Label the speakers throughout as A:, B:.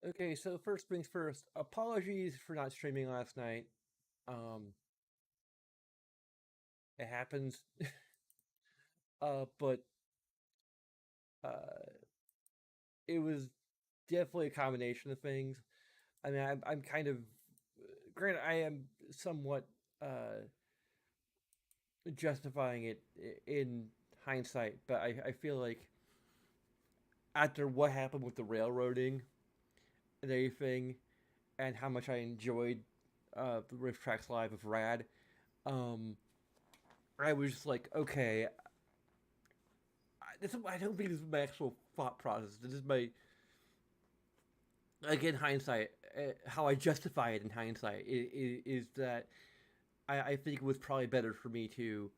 A: Okay, so first things first. Apologies for not streaming last night. Um, it happens. But uh, it was definitely a combination of things. I mean, I'm kind of granted. I am somewhat uh justifying it in hindsight, but I feel like after what happened with the railroading and everything, and how much I enjoyed the Riff Tracks Live of Rad, um, I was just like, okay, I don't think this is my actual thought process. This is my, like in hindsight, how I justify it in hindsight is that I think it was probably better for me to,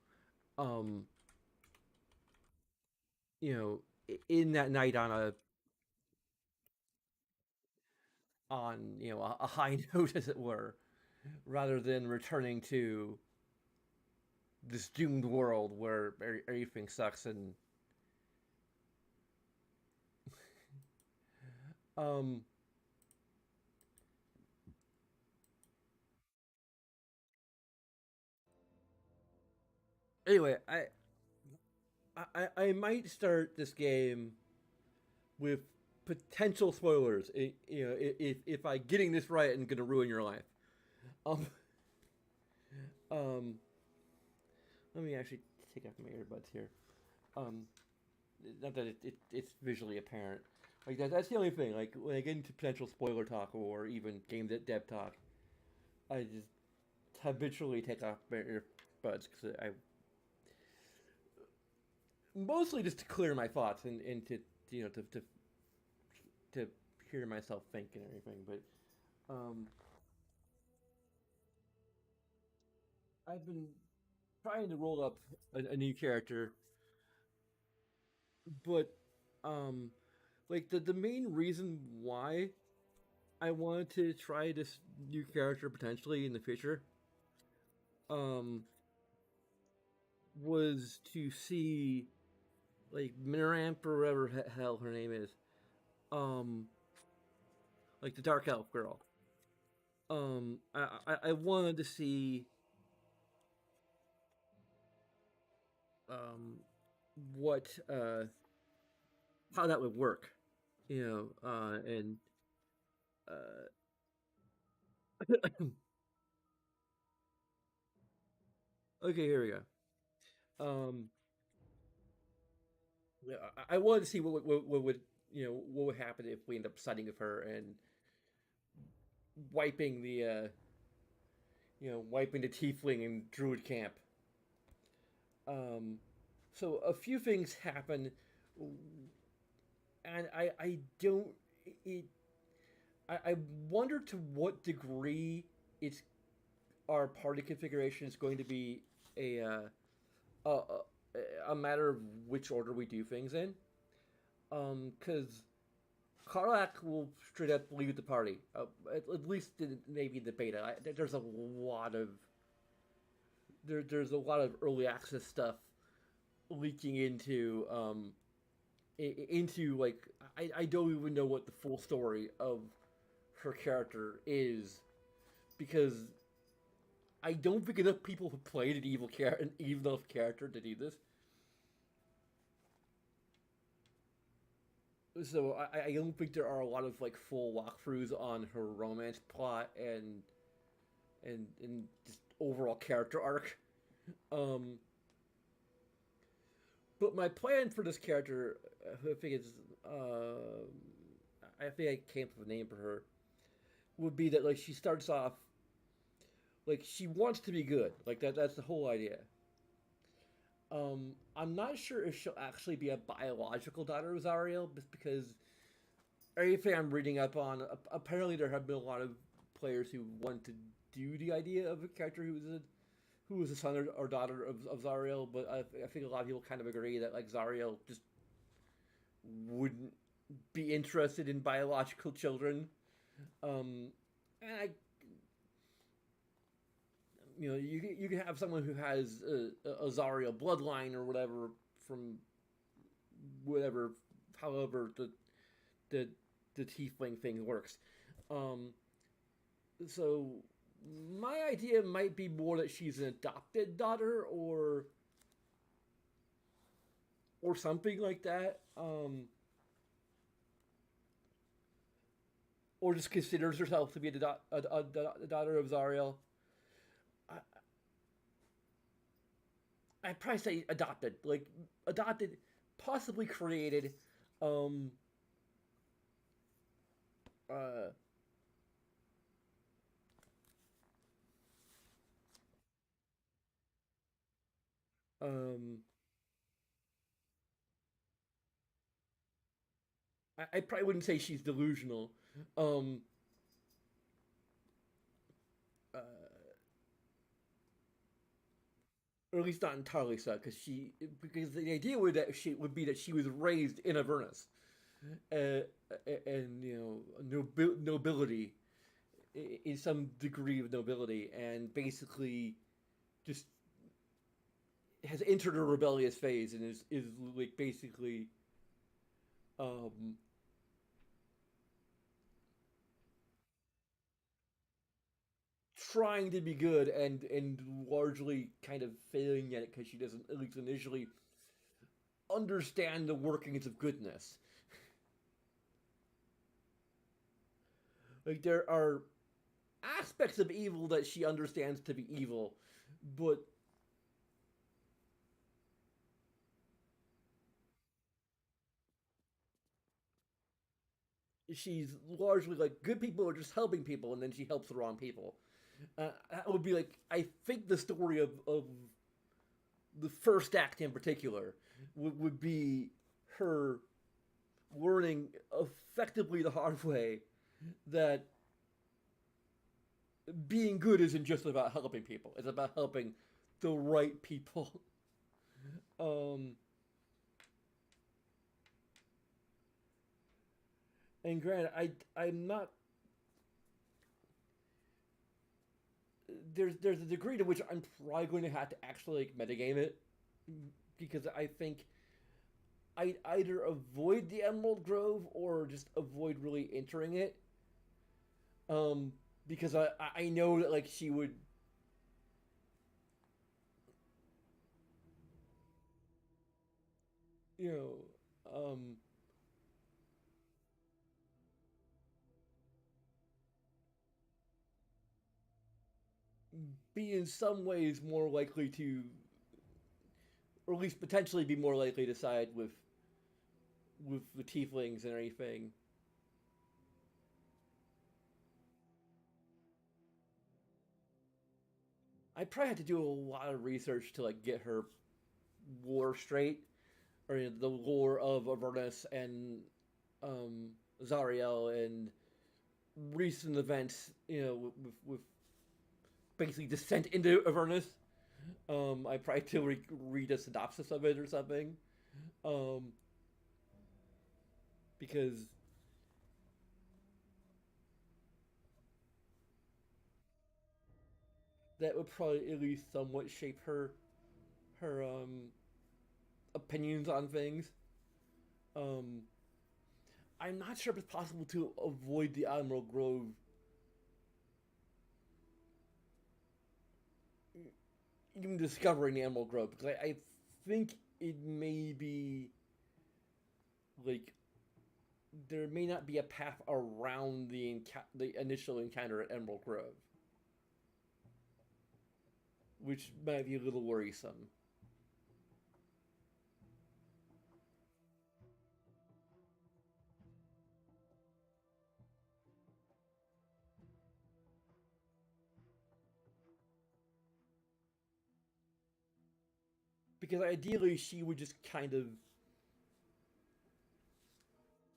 A: um, in that night on a high note, as it were, rather than returning to this doomed world where everything sucks and um. Anyway, I might start this game with potential spoilers. If I getting this right and gonna ruin your life. Um, um, Let me actually take off my earbuds here. Um, Not that it's visually apparent. Like that's the only thing. Like when I get into potential spoiler talk or even game dev talk, I just habitually take off my earbuds because I mostly just to clear my thoughts and to to hear myself think and everything. But um, I've been trying to roll up a new character, but um, like the main reason why I wanted to try this new character potentially in the future um was to see like Minoramp or whatever hell her name is, um like the dark elf girl. I wanted to see um what how that would work, and uh okay, here we go. Yeah, I wanted to see what would what would happen if we end up siding with her and wiping the wiping the tiefling in druid camp. Um, so a few things happen, and I don't it I wonder to what degree it's our party configuration is going to be a a, a matter of which order we do things in. Because Karlak will straight up leave the party. At least maybe the beta. There's a lot of there's a lot of early access stuff leaking into like I don't even know what the full story of her character is because I don't think enough people have played an evil enough character to do this. So I don't think there are a lot of like full walkthroughs on her romance plot and just overall character arc. Um, but my plan for this character, I think is, uh, I think I came up with a name for her, would be that like she starts off like she wants to be good, like that's the whole idea. I'm not sure if she'll actually be a biological daughter of Zariel, just because everything I'm reading up on, apparently there have been a lot of players who want to do the idea of a character who was a son or daughter of Zariel, but I think a lot of people kind of agree that like Zariel just wouldn't be interested in biological children. And I, you can have someone who has a Zariel bloodline or whatever from whatever, however the the tiefling thing works. Um, so my idea might be more that she's an adopted daughter or something like that. Or just considers herself to be a daughter of Zariel. I, I'd probably say adopted, like adopted, possibly created. Um, uh, um, I probably wouldn't say she's delusional. Um, uh, or at least not entirely so, because the idea would be that she was raised in Avernus, uh, and nobility, in some degree of nobility, and basically just has entered a rebellious phase and is like basically um, trying to be good and largely kind of failing at it because she doesn't at least initially understand the workings of goodness. Like there are aspects of evil that she understands to be evil, but she's largely like good people are just helping people, and then she helps the wrong people. That would be like I think the story of the first act in particular would be her learning effectively the hard way that being good isn't just about helping people; it's about helping the right people. Um, and granted, I'm not. There's a degree to which I'm probably going to have to actually like metagame it because I think I'd either avoid the Emerald Grove or just avoid really entering it. Um, because I know that like she would you know be in some ways more likely to, or at least potentially be more likely to side with the tieflings and anything. I probably had to do a lot of research to like get her lore straight, or the lore of Avernus and um, Zariel and recent events. With basically descent into Avernus. I probably to read a synopsis of it or something, um, because that would probably at least somewhat shape her opinions on things. Um, I'm not sure if it's possible to avoid the Admiral Grove even discovering the Emerald Grove because I think it may be like there may not be a path around the initial encounter at Emerald Grove, which might be a little worrisome. Because ideally, she would just kind of,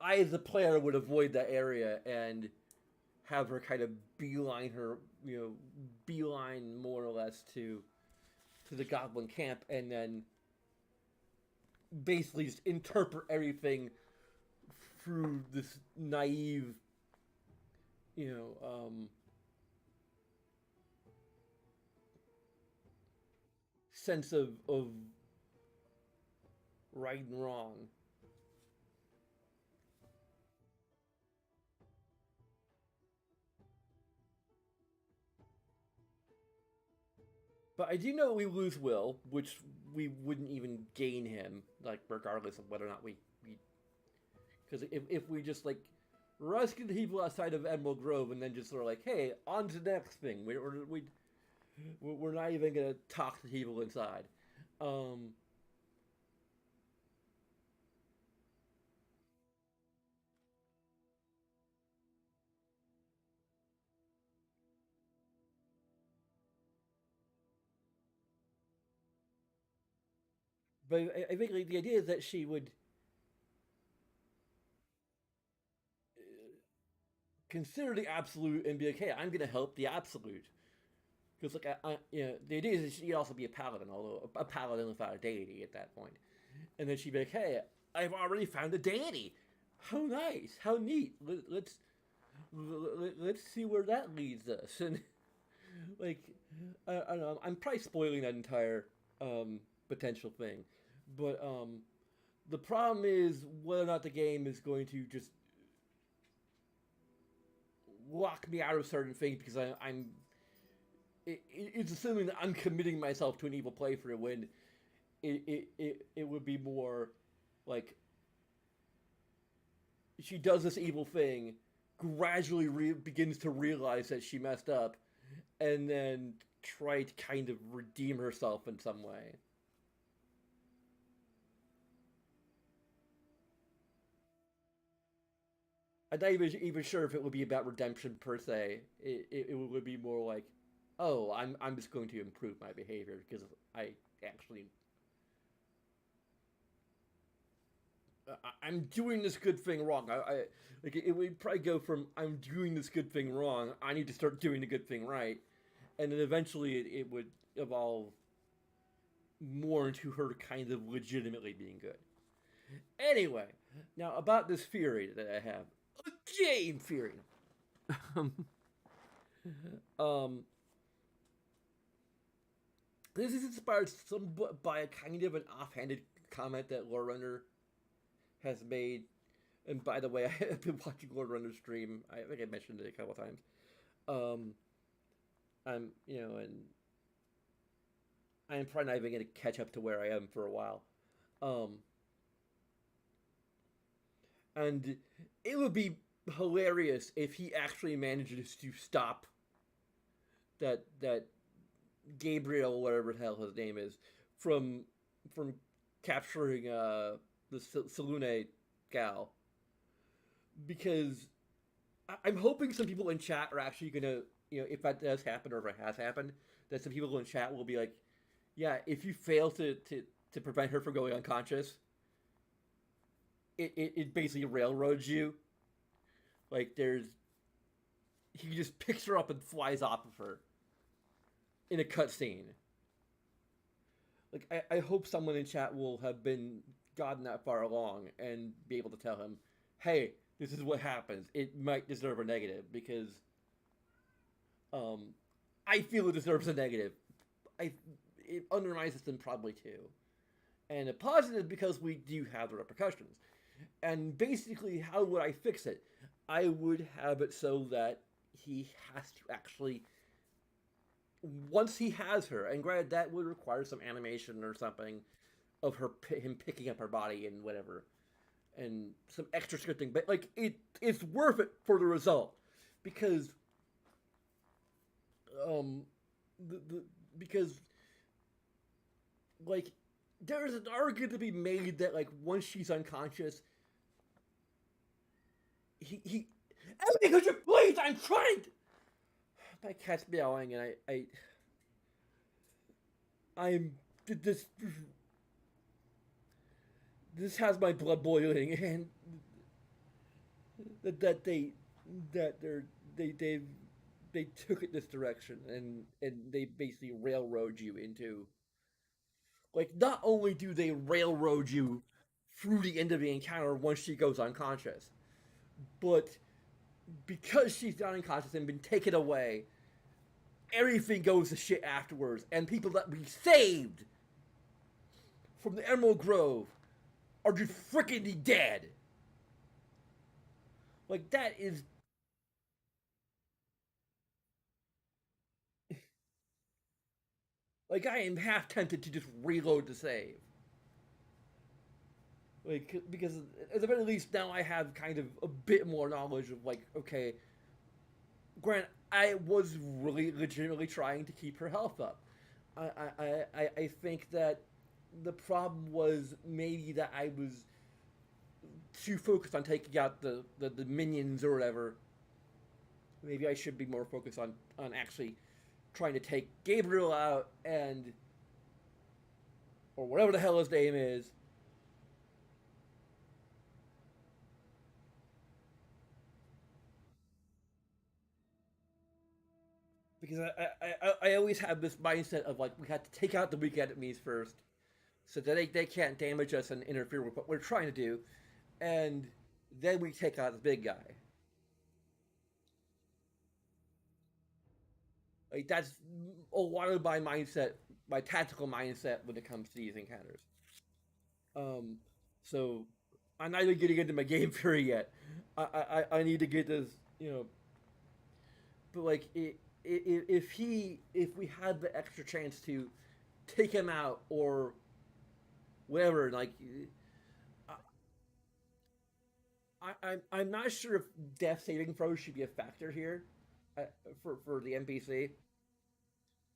A: I as a player would avoid that area and have her kind of beeline more or less to the Goblin camp, and then basically just interpret everything through this naive, you know, sense of right and wrong. But I do know we lose Will, which we wouldn't even gain him, like regardless of whether or not we because if we just like rescue the people outside of Emerald Grove and then just sort of like, hey, on to the next thing. We're not even gonna talk to people inside. Um, but I think like, the idea is that she would consider the absolute and be like, hey, I'm gonna help the absolute. Because like the idea is that she'd also be a paladin, although a paladin without a deity at that point. And then she'd be like, hey, I've already found a deity. How nice, how neat. Let's see where that leads us. And like, I don't know. I'm probably spoiling that entire potential thing, but the problem is whether or not the game is going to just lock me out of certain things because I'm. It's assuming that I'm committing myself to an evil playthrough when it would be more like she does this evil thing, gradually begins to realize that she messed up, and then try to kind of redeem herself in some way. I'm not even sure if it would be about redemption per se. It would be more like, oh, I'm just going to improve my behavior because I actually I'm doing this good thing wrong. I like it would probably go from I'm doing this good thing wrong. I need to start doing the good thing right, and then eventually it would evolve more into her kind of legitimately being good. Anyway, now about this theory that I have, a game theory. um, um, this is inspired somewhat by a kind of an offhanded comment that Lore Runner has made. And by the way, I've been watching Lore Runner stream. I think I mentioned it a couple times. Um, I'm and I'm probably not even going to catch up to where I am for a while. Um, and it would be hilarious if he actually manages to stop that Gabriel, whatever the hell his name is, from from capturing the Salune gal, because I'm hoping some people in chat are actually gonna, if that does happen or if it has happened, that some people in chat will be like, yeah, if you fail to prevent her from going unconscious, it basically railroads you. Like there's he just picks her up and flies off of her in a cutscene. Like I hope someone in chat will have been gotten that far along and be able to tell him, hey, this is what happens. It might deserve a negative because um, I feel it deserves a negative. I it undermines system probably too, and a positive because we do have the repercussions. And basically, how would I fix it? I would have it so that he has to actually once he has her, and granted that would require some animation or something of him picking up her body and whatever, and some extra scripting, but like it's worth it for the result because um the because like there's an argument to be made that like once she's unconscious, he Emily, could you please? I'm trying. My cat's meowing, and I'm this has my blood boiling, and that that they're they they took it this direction, and they basically railroad you into like not only do they railroad you through the end of the encounter once she goes unconscious, but because she's not unconscious and been taken away, everything goes to shit afterwards, and people that we saved from the Emerald Grove are just freaking dead. Like that is Like I am half tempted to just reload the save. Like because at the very least now I have kind of a bit more knowledge of like okay, Grant, I was really legitimately trying to keep her health up. I think that the problem was maybe that I was too focused on taking out the minions or whatever. Maybe I should be more focused on actually trying to take Gabriel out and or whatever the hell his name is. Because I always have this mindset of like we have to take out the weak enemies first, so that they can't damage us and interfere with what we're trying to do, and then we take out the big guy. Like that's a lot of my mindset, my tactical mindset when it comes to these encounters. Um, so I'm not even getting into my game theory yet. I need to get this, you know. But like, if we had the extra chance to take him out or whatever, like, I'm not sure if death saving throws should be a factor here uh, for the NPC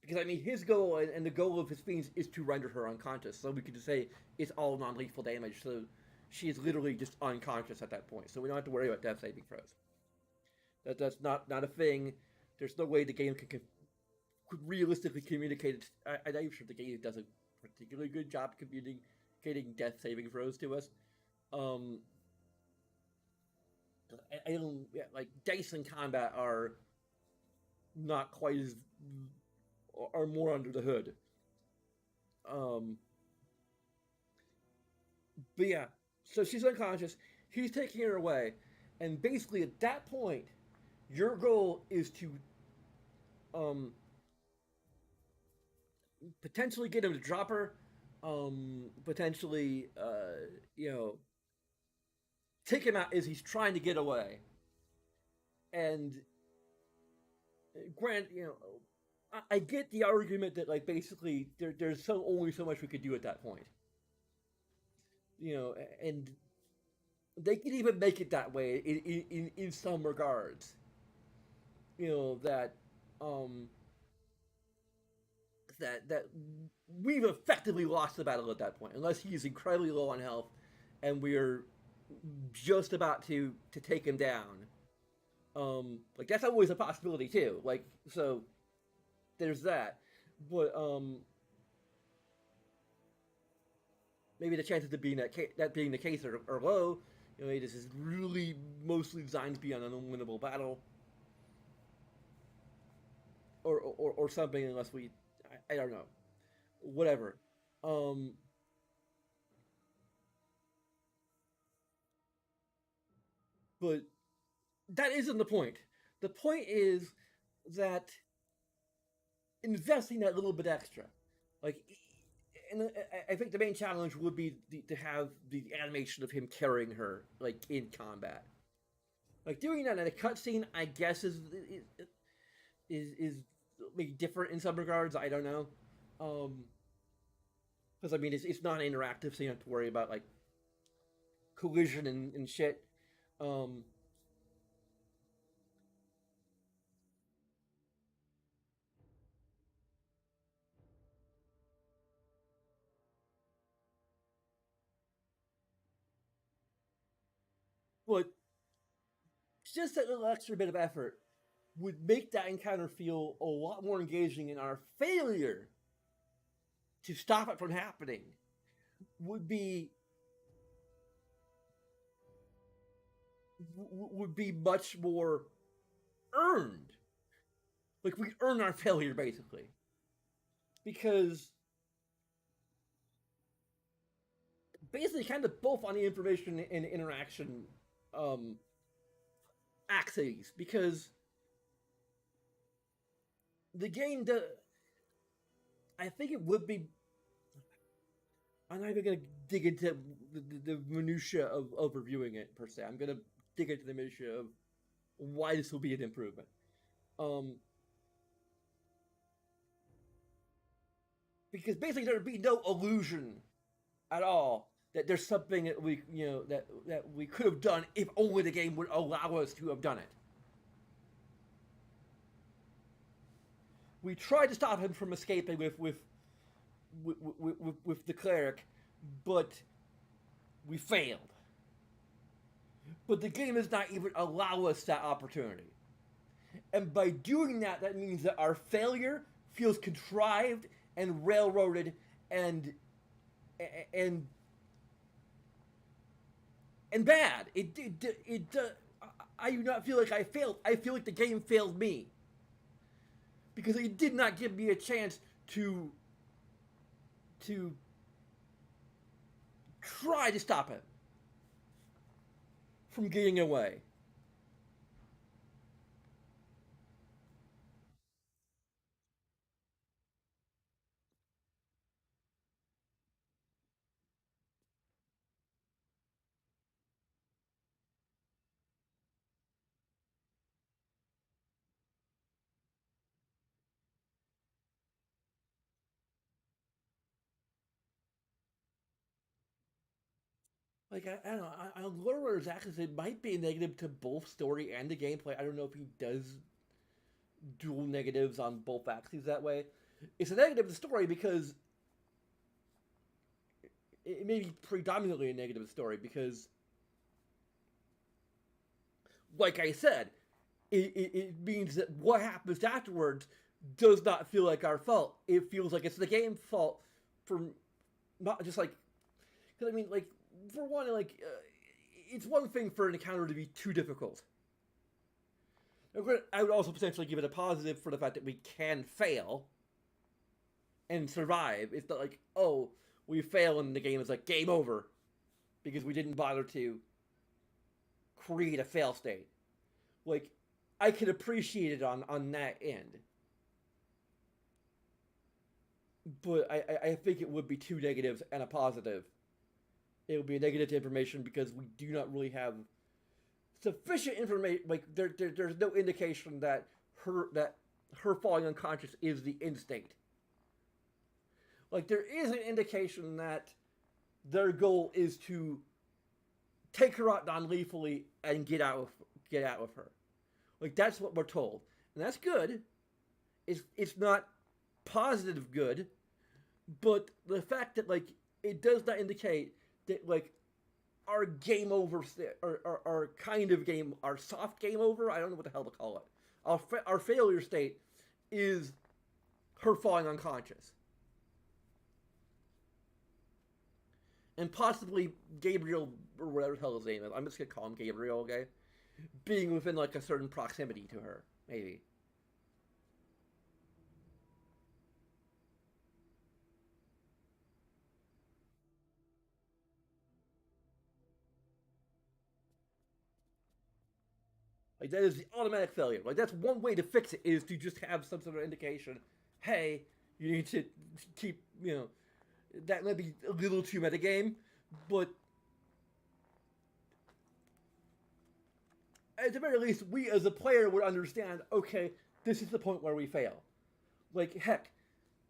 A: because I mean his goal and the goal of his fiends is to render her unconscious. So we could just say it's all non-lethal damage. So she is literally just unconscious at that point. So we don't have to worry about death saving throws. That's not a thing. There's no way the game could realistically communicate it. I'm not even sure the game does a particularly good job communicating death saving throws to us. Um, I don't like dice in combat are not quite as are more under the hood. Um, but yeah, so she's unconscious. He's taking her away, and basically at that point, your goal is to um, potentially get him to drop her, potentially you know take him out as he's trying to get away. And Grant, you know, I get the argument that like basically there's only so much we could do at that point. You know, and they could even make it that way in some regards. You know um that we've effectively lost the battle at that point, unless he's incredibly low on health, and we're just about to take him down. Like that's always a possibility too. Like so, there's that. But maybe the chances of being that being the case are low. You know, this is really mostly designed to be an unwinnable battle, or something. Unless I don't know, whatever. Um, but that isn't the point. The point is that investing that little bit extra, like, and I think the main challenge would be to have the animation of him carrying her like in combat. Like doing that in a cutscene, I guess is maybe different in some regards. I don't know, because I mean it's not interactive, so you don't have to worry about like collision and shit. Um, but just that little extra bit of effort would make that encounter feel a lot more engaging, and our failure to stop it from happening would be would be much more earned. Like we earn our failure basically because basically kind of both on the information and interaction um, axes because the game does. I think it would be. I'm not even gonna dig into the minutia of reviewing it per se. I'm gonna dig into the minutia of why this will be an improvement. Um, because basically there'd be no illusion at all that there's something that we that we could have done if only the game would allow us to have done it. We tried to stop him from escaping with the cleric, but we failed. But the game does not even allow us that opportunity. And by doing that, that means that our failure feels contrived and railroaded and and and bad. I do not feel like I failed. I feel like the game failed me because it did not give me a chance to try to stop him from getting away. Like I don't know. On Lord Axis, it might be a negative to both story and the gameplay. I don't know if he does dual negatives on both axes that way. It's a negative to story because it may be predominantly a negative story because, like I said, it means that what happens afterwards does not feel like our fault. It feels like it's the game's fault for not just like because I mean like for one it's one thing for an encounter to be too difficult. I would also potentially give it a positive for the fact that we can fail and survive. It's not like, oh, we fail and the game is like game over because we didn't bother to create a fail state. Like, I can appreciate it on that end. But I think it would be two negatives and a positive. It would be a negative to information because we do not really have sufficient information. Like there's no indication that her falling unconscious is the instinct. Like there is an indication that their goal is to take her out non-lethally and get out of her. Like that's what we're told, and that's good. It's not positive good, but the fact that like it does not indicate that like our game over our kind of game, our soft game over. I don't know what the hell to call it. Our failure state is her falling unconscious, and possibly Gabriel or whatever the hell his name is. I'm just gonna call him Gabriel, okay? Being within like a certain proximity to her, maybe. Like that is the automatic failure. Like that's one way to fix it is to just have some sort of indication. Hey, you need to keep that might be a little too metagame, but at the very least, we as a player would understand. Okay, this is the point where we fail. Like heck,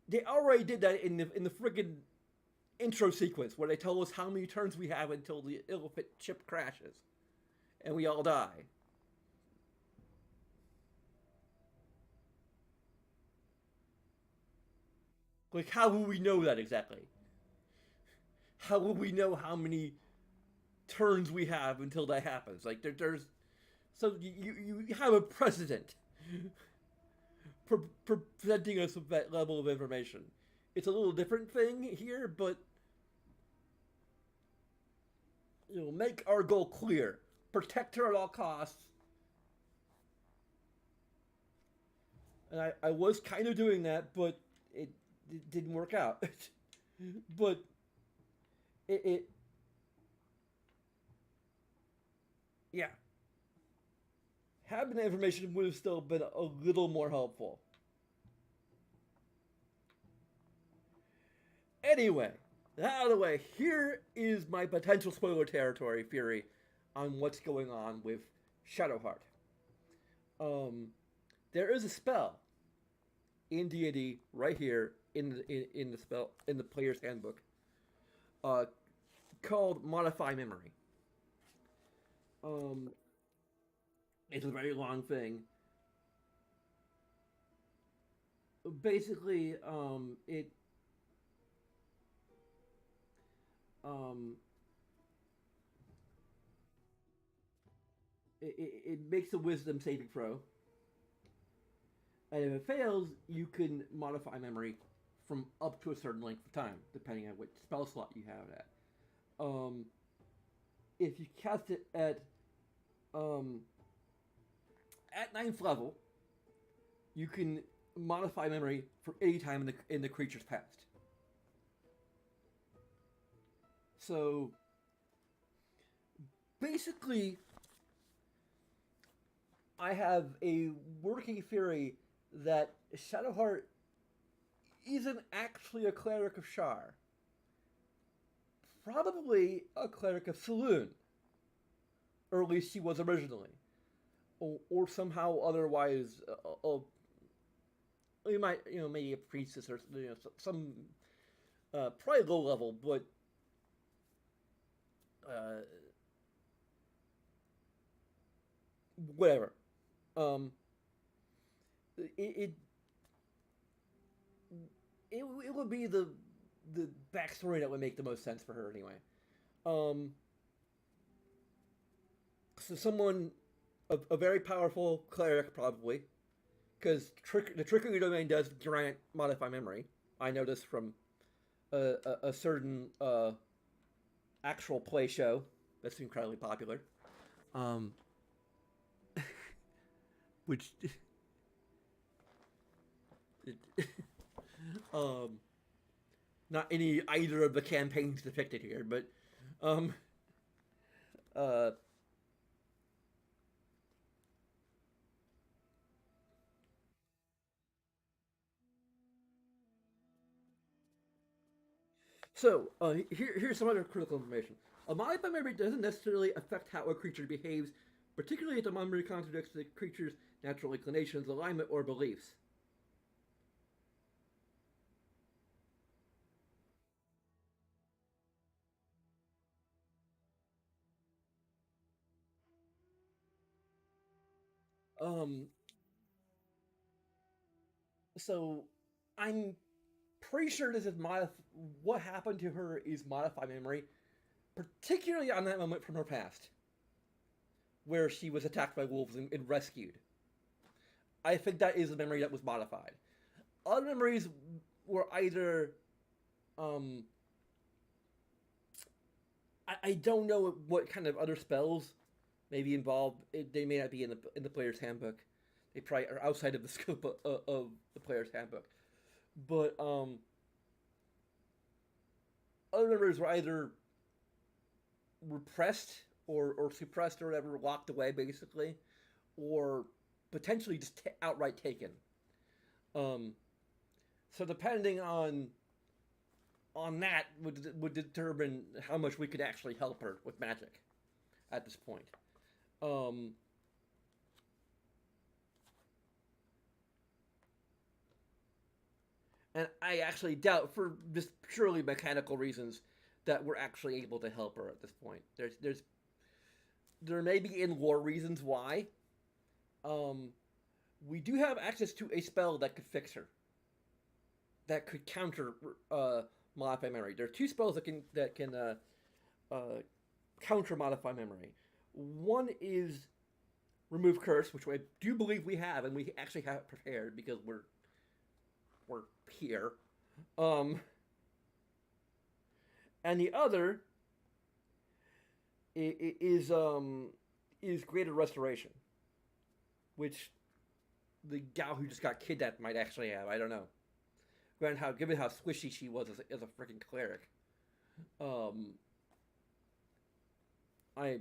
A: they already did that in the friggin' intro sequence where they tell us how many turns we have until the elephant ship crashes, and we all die. Like, how will we know that exactly? How will we know how many turns we have until that happens? Like, there's so you have a precedent for presenting us with that level of information. It's a little different thing here, but make our goal clear. Protect her at all costs. And I was kind of doing that, but it didn't work out. But it yeah, having the information would have still been a little more helpful. Anyway, out of the way, here is my potential spoiler territory theory on what's going on with Shadowheart. Um, there is a spell in D&D right here in the spell in the player's handbook, uh, called modify memory. Um, it's a very long thing. Basically, um, it makes a wisdom saving throw, and if it fails, you can modify memory from up to a certain length of time, depending on which spell slot you have it at. If you cast it um, at ninth level, you can modify memory for any time in the creature's past. So basically, I have a working theory that Shadowheart isn't actually a cleric of Shar. Probably a cleric of Saloon, or at least she was originally, or somehow otherwise. You might, maybe a priestess or some probably low level, but uh, whatever. Um, it, it it would be the backstory that would make the most sense for her anyway. Um, so someone a very powerful cleric probably, because the trickery domain does grant modify memory. I know this from a certain actual play show that's incredibly popular. Um, which um, not any either of the campaigns depicted here, but um, uh, so here's some other critical information. A modify memory doesn't necessarily affect how a creature behaves, particularly if the memory contradicts the creature's natural inclinations, alignment, or beliefs. Um, so I'm pretty sure this is what happened to her is modify memory, particularly on that moment from her past, where she was attacked by wolves and rescued. I think that is a memory that was modified. Other memories were either um, I don't know what kind of other spells may be involved. They may not be in the player's handbook. They probably are outside of the scope of the player's handbook. But other memories were either repressed or suppressed or whatever, locked away basically, or potentially just outright taken. Um, so depending on that would determine how much we could actually help her with magic at this point. Um, and I actually doubt, for just purely mechanical reasons, that we're actually able to help her at this point. There may be in lore reasons why. Um, we do have access to a spell that could fix her, that could counter modify memory. There are two spells that can uh, counter modify memory. One is remove curse, which I do believe we have, and we actually have it prepared because we're here. Um, and the other is greater restoration, which the gal who just got kidnapped might actually have. I don't know. Given how squishy she was as a freaking cleric, um, I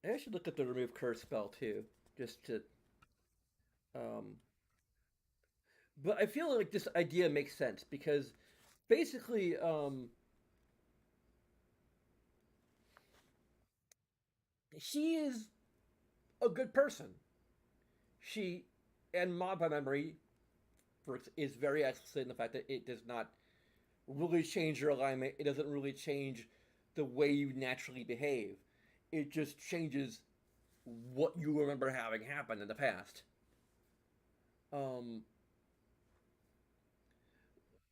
A: I should look at the remove curse spell too, just to. Um, but I feel like this idea makes sense because basically, she is a good person. she and modified memory is very explicit in the fact that it does not really change your alignment. It doesn't really change the way you naturally behave. It just changes what you remember having happened in the past. Um,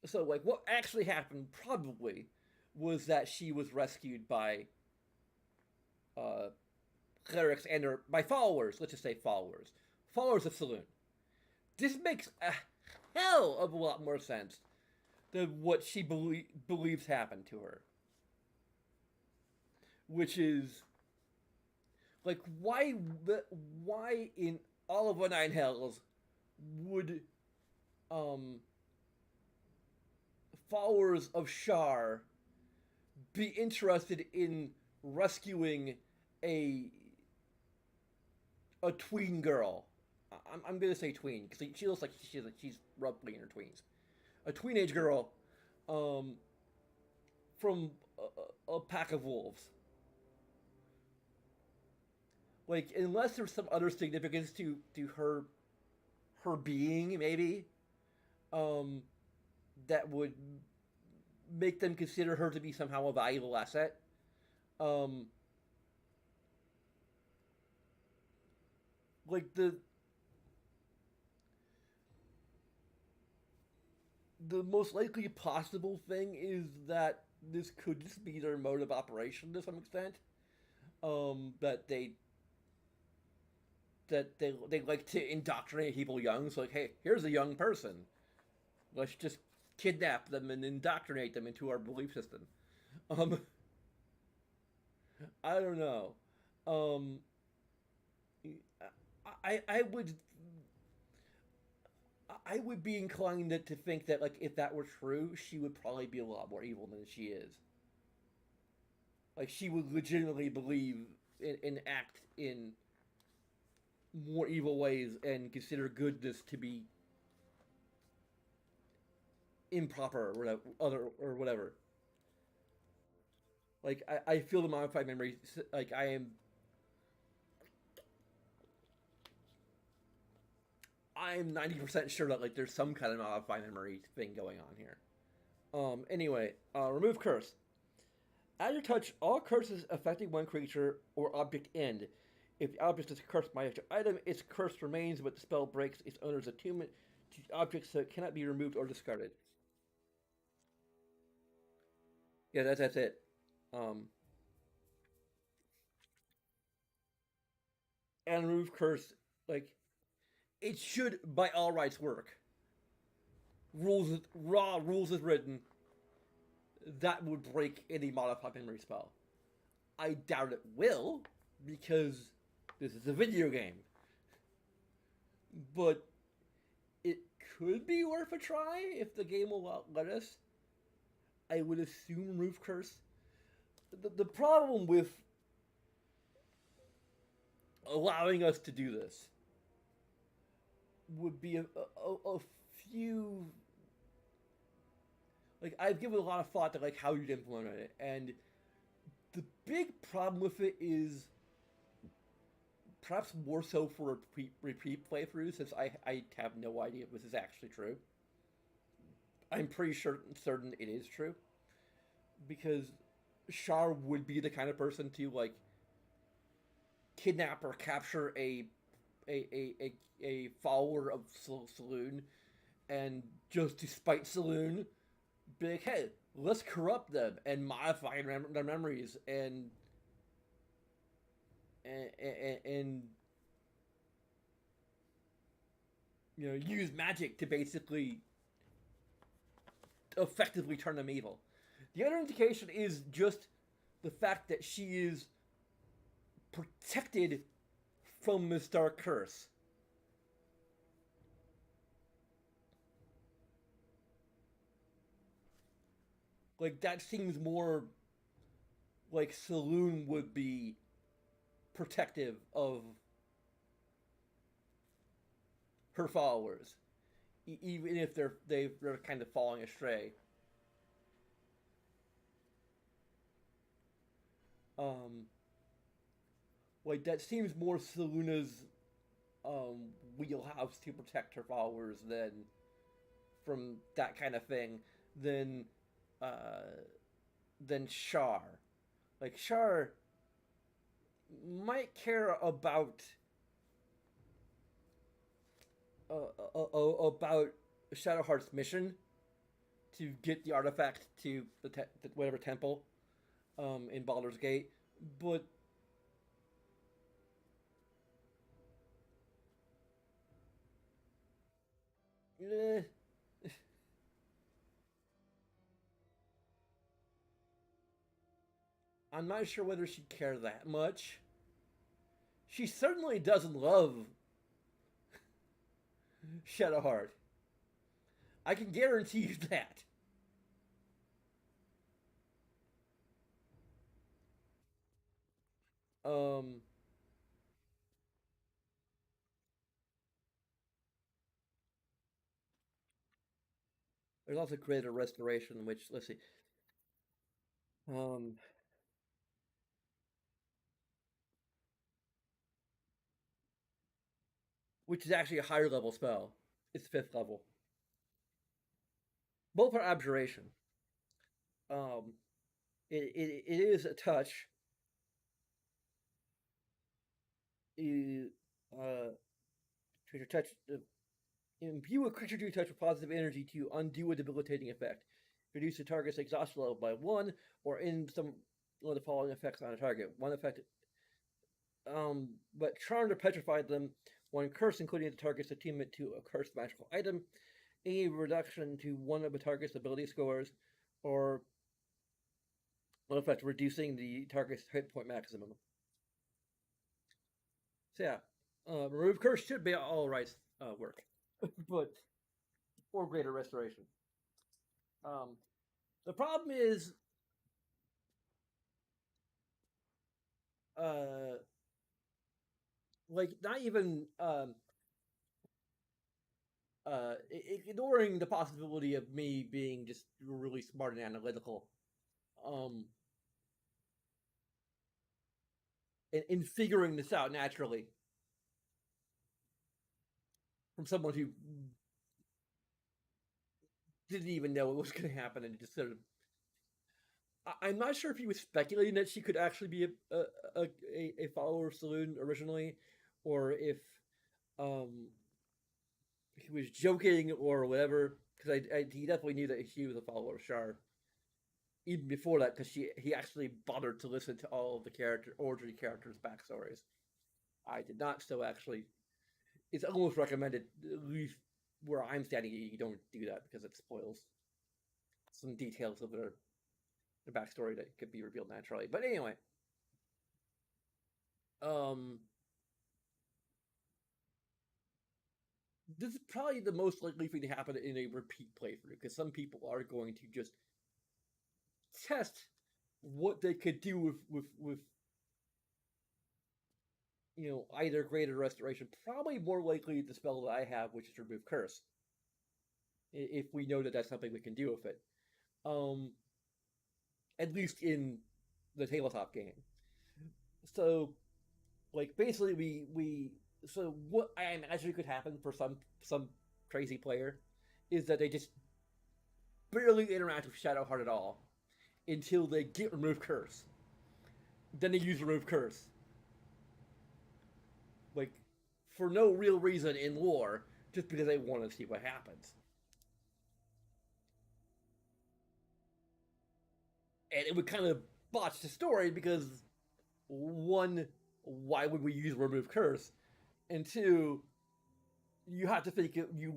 A: so like what actually happened probably was that she was rescued by uh, clerics and or by followers. Let's just say followers, followers of Saloon. This makes a hell of a lot more sense than what she believes happened to her, which is like why in all of the nine hells would um followers of Shar be interested in rescuing a a tween girl. I'm gonna say tween because she looks like she's roughly in her tweens. A teenage girl, um, from a pack of wolves. Like unless there's some other significance to her being, maybe, um, that would make them consider her to be somehow a valuable asset. Um, like the most likely possible thing is that this could just be their mode of operation to some extent. That they like to indoctrinate people young. So like, hey, here's a young person. Let's just kidnap them and indoctrinate them into our belief system. Um, I don't know. Um, I would be inclined to think that like if that were true, she would probably be a lot more evil than she is. Like she would legitimately believe and act in more evil ways and consider goodness to be improper or whatever, other or whatever. Like I feel the modified memory. Like I'm 90% sure that like there's some kind of modified memory thing going on here. Anyway, remove curse. At your touch, all curses affecting one creature or object end. If the object is cursed by an item, its curse remains, but the spell breaks its owner's attunement to the object, so it cannot be removed or discarded. Yeah, that's it. Um, and remove curse, like it should by all rights work. Raw rules is written. That would break any modified memory spell. I doubt it will because this is a video game, but it could be worth a try if the game will let us. I would assume remove curse. The problem with allowing us to do this would be a few. Like I've given a lot of thought to like how you'd implement it, and the big problem with it is perhaps more so for repeat playthroughs, since I have no idea if this is actually true. I'm pretty certain it is true because Shar would be the kind of person to like kidnap or capture a follower of Saloon, and just to spite Saloon, be like, hey, let's corrupt them and modify their memories and you know use magic to basically effectively turn them evil. The other indication is just the fact that she is protected from this dark curse. Like that seems more like Saloon would be protective of her followers, even if they're kind of falling astray. Um, like that seems more Saluna's wheelhouse to protect her followers from that kind of thing than uh, than Shar. Like Shar might care about Shadowheart's mission to get the artifact to whatever temple in Baldur's Gate, but eh, I'm not sure whether she'd care that much. She certainly doesn't love Shadowheart. I can guarantee you that. Um, there's also Creative Restoration, which let's see, um, which is actually a higher level spell. It's fifth level. Both are Abjuration. Um, it is a touch. You creature touch imbue a creature you touch with positive energy to undo a debilitating effect. Reduce the target's exhaustion level by one, or in some one of the following effects on a target. One effect, but charmed or petrified them. One curse, including the target's attunement to a cursed magical item. Any reduction to one of the target's ability scores, or one effect reducing the target's hit point maximum. So yeah, remove curse should be all right work, but or greater restoration. Um, the problem is, uh, like not even ignoring the possibility of me being just really smart and analytical, um, in figuring this out naturally from someone who didn't even know it was going to happen and just sort of. I'm not sure if he was speculating that she could actually be a follower of Saloon originally, or if um, he was joking or whatever. Because he definitely knew that she was a follower of Shar even before that, because he actually bothered to listen to all of the origin characters' backstories. I did not, so actually, it's almost recommended, at least where I'm standing, you don't do that because it spoils some details of their backstory that could be revealed naturally. But anyway, um, this is probably the most likely thing to happen in a repeat playthrough because some people are going to just test what they could do with either greater restoration. Probably more likely the spell that I have, which is remove curse. If we know that that's something we can do with it, um, at least in the tabletop game. So, like, basically, we so what I imagine could happen for some crazy player is that they just barely interact with Shadowheart at all until they get remove curse. Then they use remove curse, like for no real reason in lore, just because they want to see what happens. And it would kind of botch the story because one, why would we use remove curse? And two, you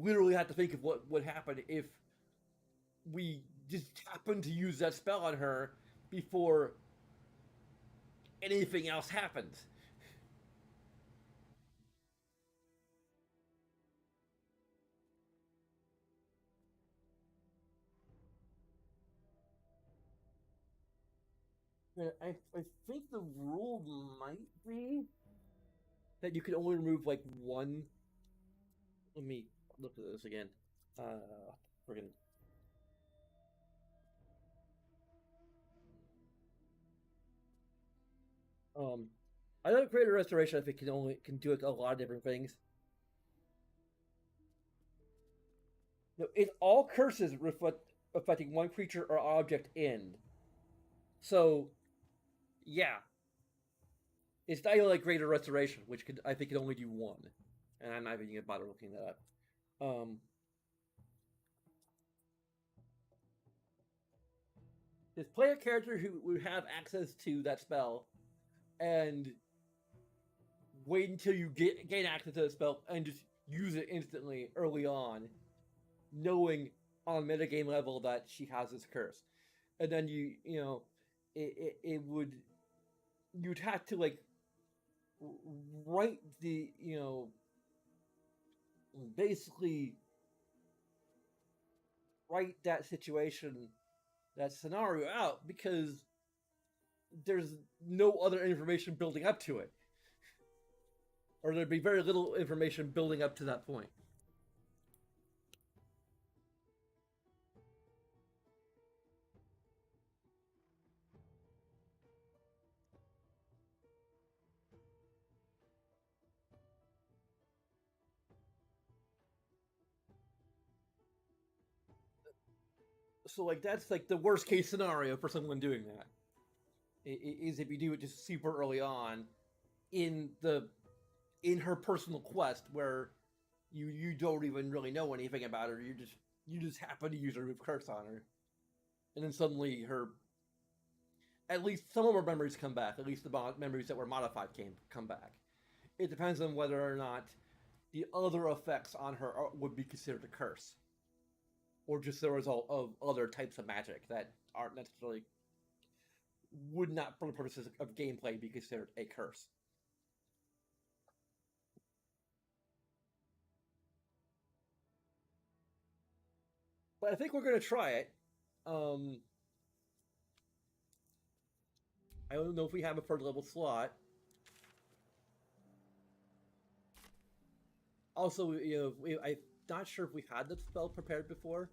A: literally have to think of what would happen if we just happen to use that spell on her before anything else happens. I think the rule might be that you can only remove like one. Let me look at this again. Friggin' I know creative restoration. I think can do a lot of different things. No, it all curses affecting one creature or object end. So yeah, it's not even like Greater Restoration, which could I think could only do one, and I'm not even gonna bother looking that up. Just play a character who would have access to that spell, and wait until you gain access to the spell, and just use it instantly early on, knowing on metagame level that she has this curse, and then you know, it would you'd have to like write the basically write that situation, that scenario out because there's no other information building up to it, or there'd be very little information building up to that point. So like that's like the worst case scenario for someone doing that. Is if you do it just super early on in the in her personal quest where you don't even really know anything about her. You just happen to use her remove curse on her, and then suddenly her at least some of her memories come back. At least the memories that were modified come back. It depends on whether or not the other effects on her would be considered a curse, or just the result of other types of magic that aren't necessarily would not, for the purposes of gameplay, be considered a curse. But I think we're going to try it. Um, I don't know if we have a third level slot. Also, I'm not sure if we had the spell prepared before.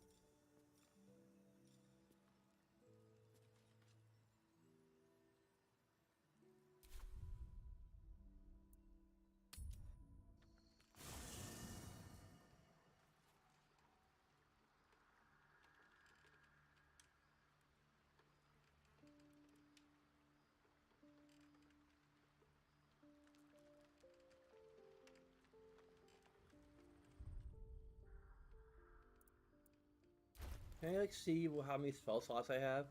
A: Can I like see how many spell slots I have?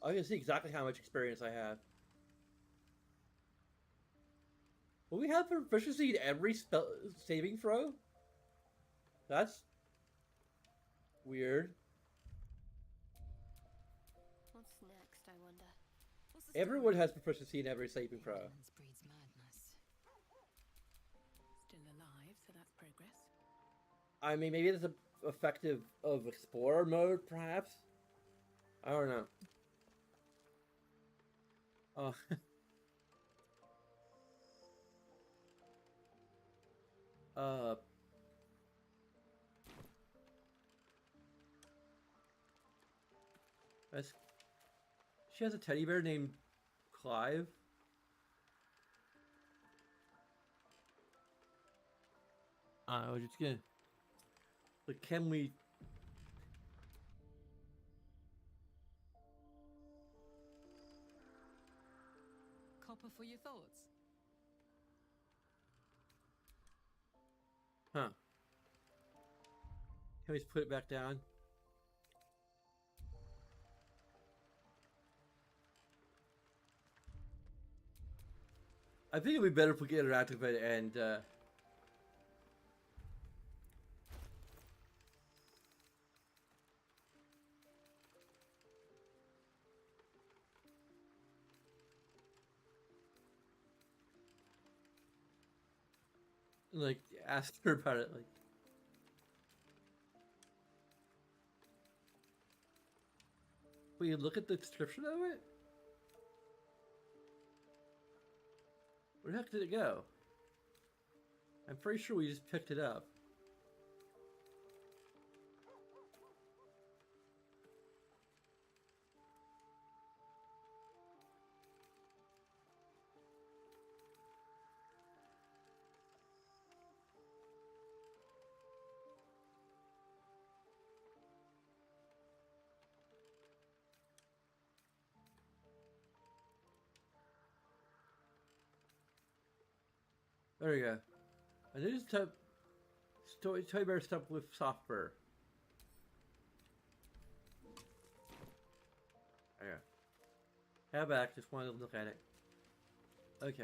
A: I can see exactly how much experience I have. Will we have proficiency in every spell saving throw? That's weird.
B: What's next, I wonder?
A: Everyone has proficiency in every saving throw.
C: Breeds madness.
D: Still alive, so that's progress.
A: I mean, maybe it's effective of explorer mode, perhaps. I don't know. Oh. uh. That's, she has a teddy bear named Clive. I was just gonna. Like, can we?
C: Copper for your thoughts.
A: Huh? Can we just put it back down? I think it'd be better if we get interactive and like ask her about it. Like, will you look at the description of it? Where the heck did it go? I'm pretty sure we just picked it up. There you go. And this is Toy Bear stuff with software. There you go. Have back, just wanted to look at it. Okay.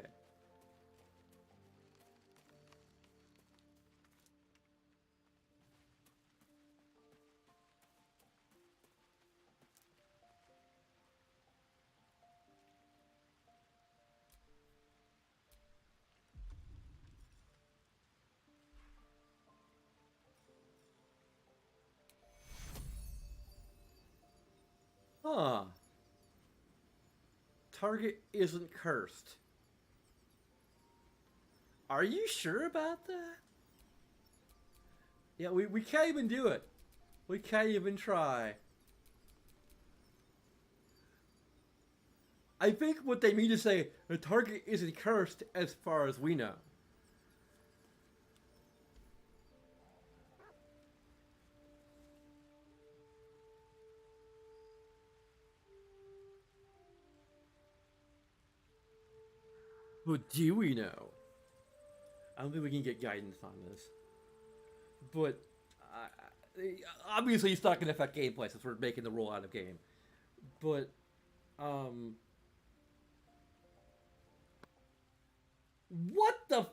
A: Huh. Target isn't cursed. Are you sure about that? Yeah, we can't even do it. We can't even try. I think what they mean to say, the target isn't cursed as far as we know. But do we know? I don't think we can get guidance on this. But obviously it's not going to affect gameplay since we're making the roll out of game. But what the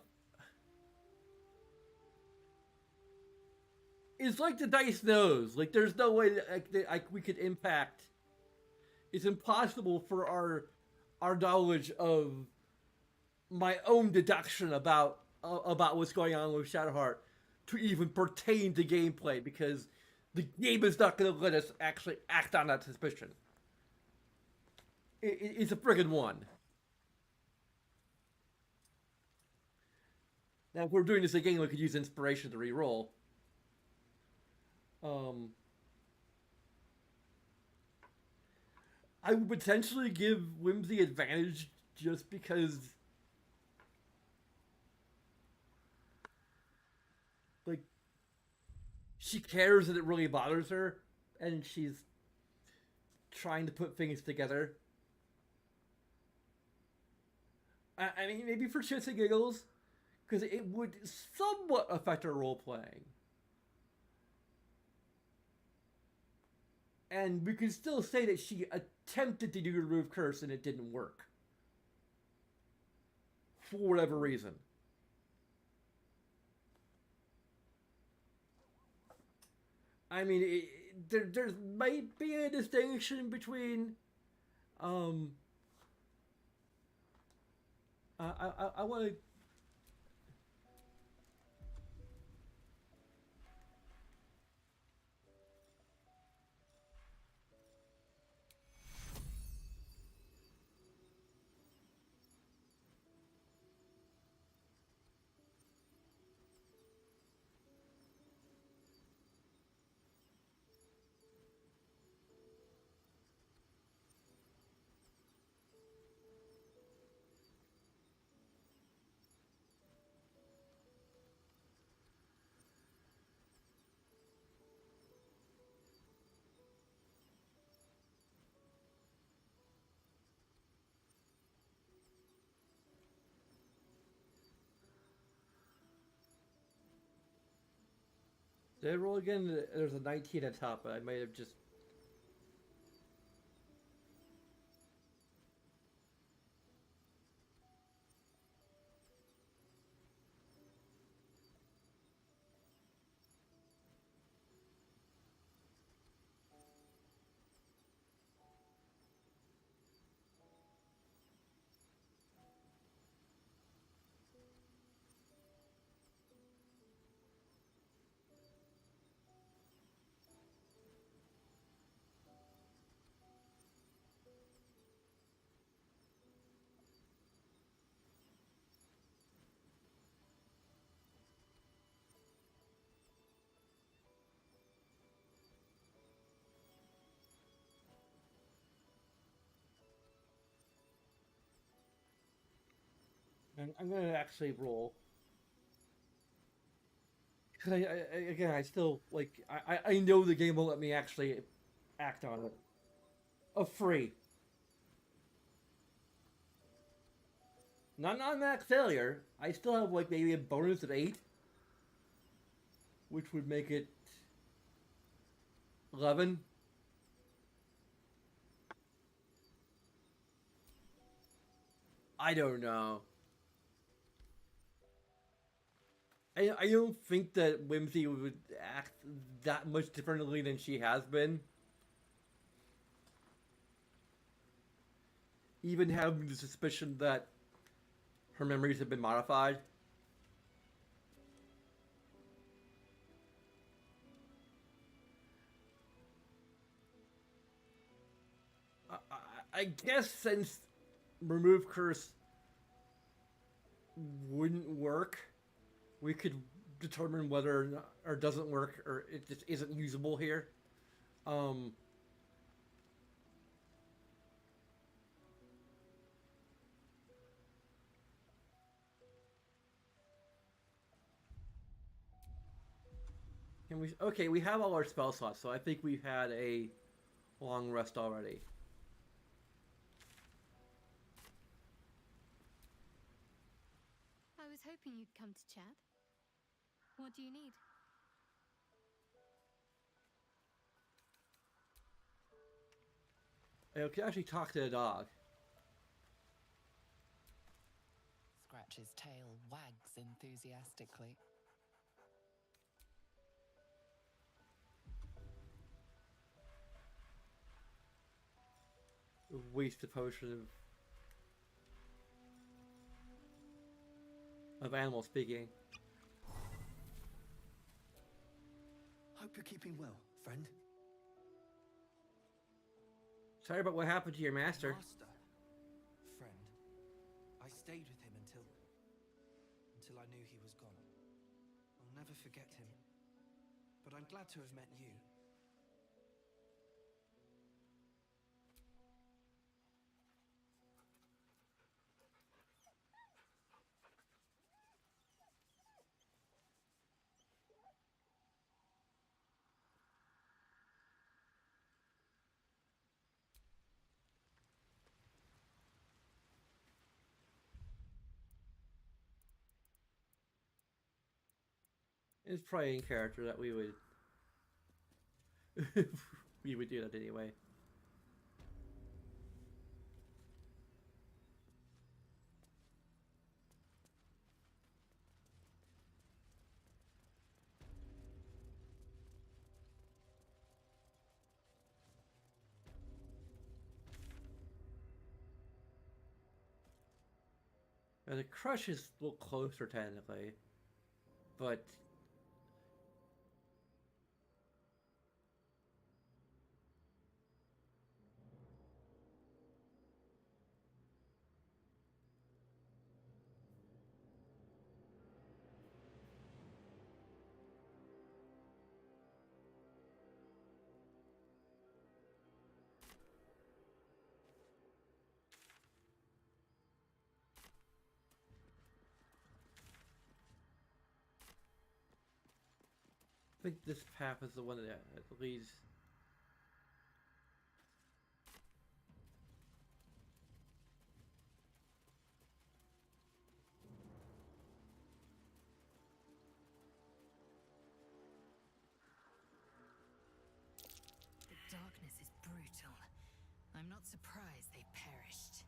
A: it's like the dice knows. Like there's no way that we could impact. It's impossible for our knowledge of my own deduction about what's going on with Shadowheart to even pertain to gameplay because the game is not going to let us actually act on that suspicion. It's a friggin' one. Now, if we're doing this again, we could use inspiration to re-roll. I would potentially give Whimsy advantage just because, like, she cares and it really bothers her, and she's trying to put things together. I mean, maybe for shits and giggles, because it would somewhat affect her role playing. And we can still say that she attempted to do remove curse and it didn't work. For whatever reason. I mean, there might be a distinction between I want to. Did I roll again? There's a 19 at top, but I might have just. I'm going to actually roll. Because again, I still, like, I know the game will let me actually act on it. A free. Not an automatic failure. I still have like maybe a bonus of 8, which would make it 11. I don't know. I don't think that Whimsy would act that much differently than she has been. Even having the suspicion that her memories have been modified. I guess since remove curse wouldn't work, we could determine whether or, not, or doesn't work or it just isn't usable here. Can we? Okay, we have all our spell slots, so I think we've had a long rest already.
B: I was hoping you'd come to chat. What do you need?
A: I could actually talk to the dog.
C: Scratch's tail wags enthusiastically.
A: Waste a potion of animal speaking.
D: Hope you're keeping well, friend.
A: Sorry about what happened to your master.
D: Master. Friend. I stayed with him until I knew he was gone. I'll never forget him. But I'm glad to have met you.
A: It's probably in character that we would we would do that anyway. Now, the crush is a little closer technically, but I think this path is the one that leads.
C: The darkness is brutal. I'm not surprised they perished.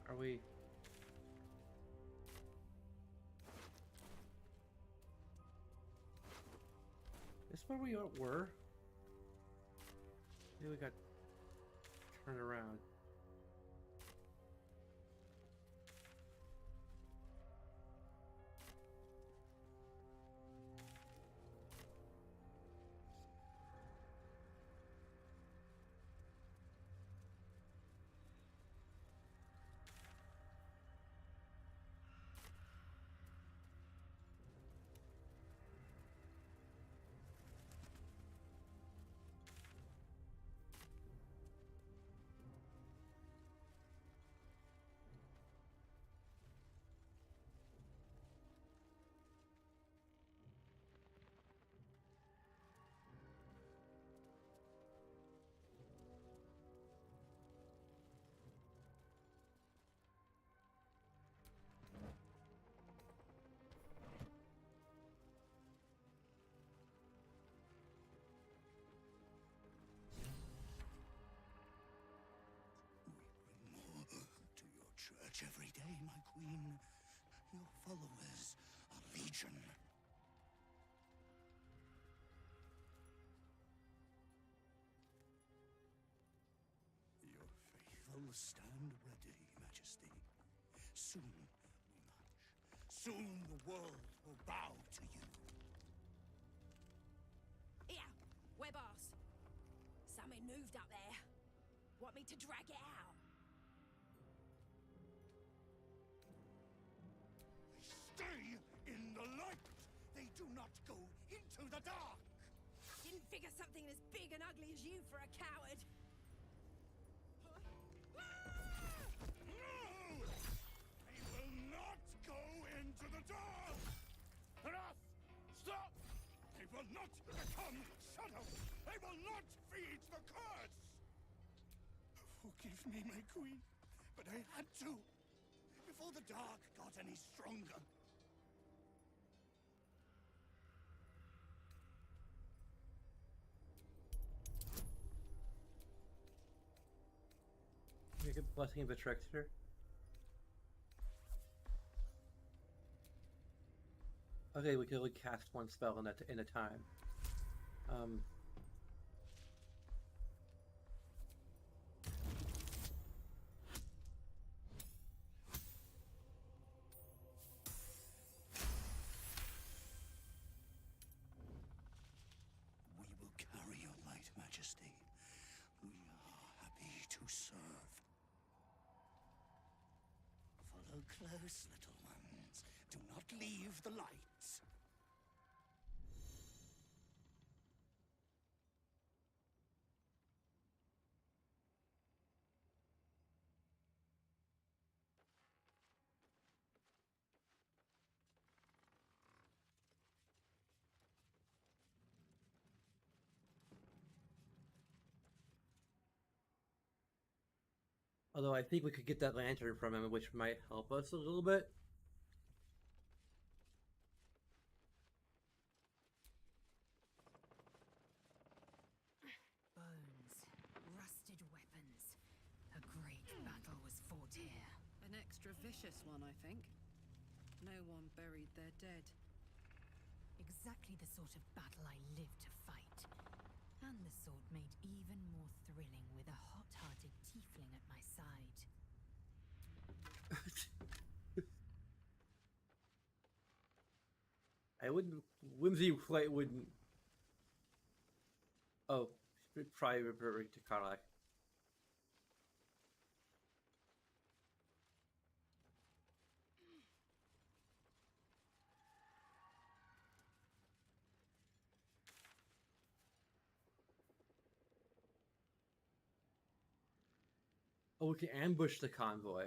A: Are we? This where we were? Maybe we got turned around.
E: Every day, my queen. Your followers are legion. Your faithful stand ready, Majesty. Soon we march. Soon the world will bow to you.
F: Here, web ass. Something moved up there. Want me to drag it out?
E: Stay in the light! They do not go into the dark!
F: Didn't figure something as big and ugly as you for a coward.
E: No! They will not go into the dark! Enough! Stop! They will not become shadows! They will not feed the curse! Forgive me, my queen, but I had to. Before the dark got any stronger.
A: Make a blessing of a trickster. Okay, we can only cast one spell in a time.
E: We will carry your light, Majesty. We are happy to serve. Follow close, little ones. Do not leave the lights.
A: Although I think we could get that lantern from him, which might help us a little bit.
C: Bones, rusted weapons. A great battle was fought here.
G: An extra vicious one, I think. No one buried their dead.
C: Exactly the sort of battle I live to fight. And the sort made even more thrilling with a hot-hearted tiefling at my side.
A: I wouldn't. Whimsy quite wouldn't. Oh, probably referring to Karlak. Oh, we can ambush the convoy.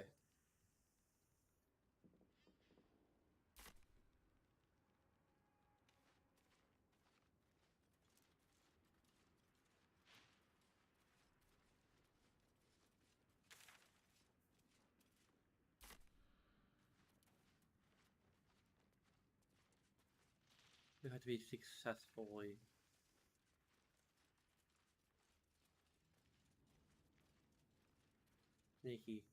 A: We have to be successfully. Sneaky.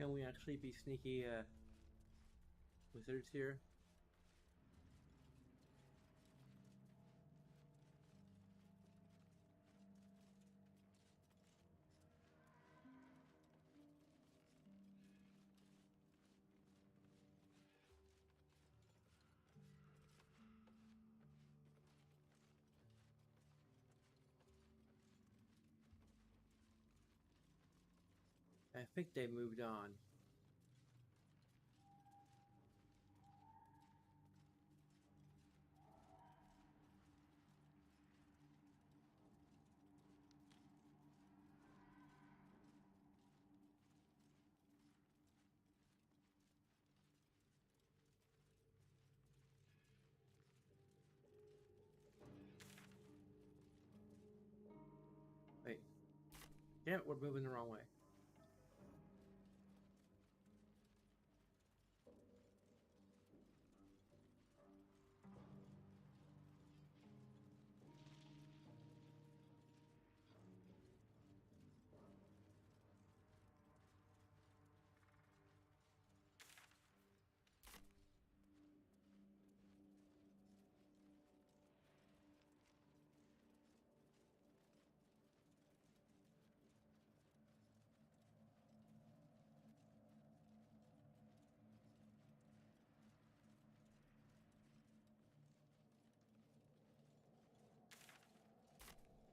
A: Can we actually be sneaky wizards here? I think they moved on. Wait. Yeah, we're moving the wrong way.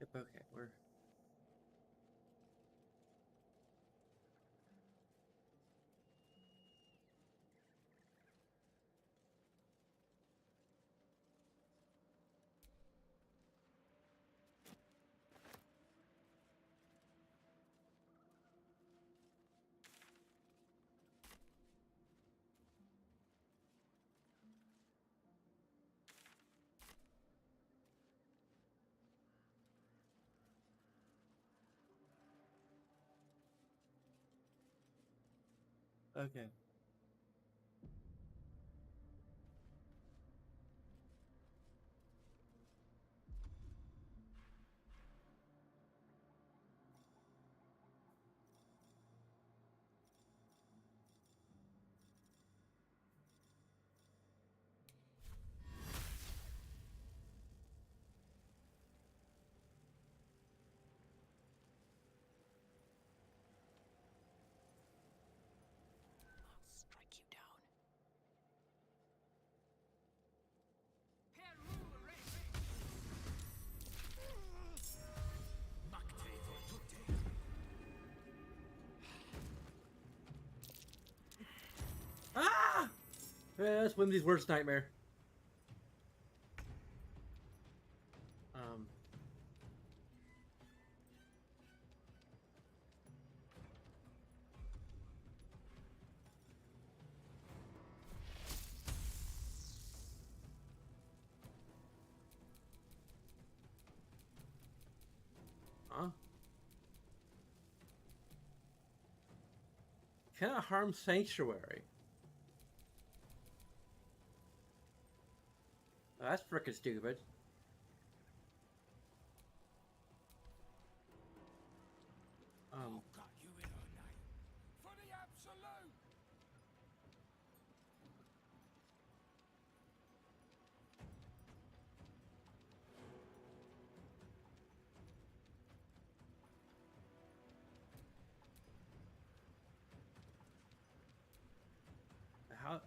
A: Yep, okay, we're... Okay.
F: Strike you down.
A: Ah! Yeah, that's Whimsy's worst nightmare. Huh? Cannot harm sanctuary. Oh, that's frickin' stupid.
E: Got you in her name. For the absolute!
A: How?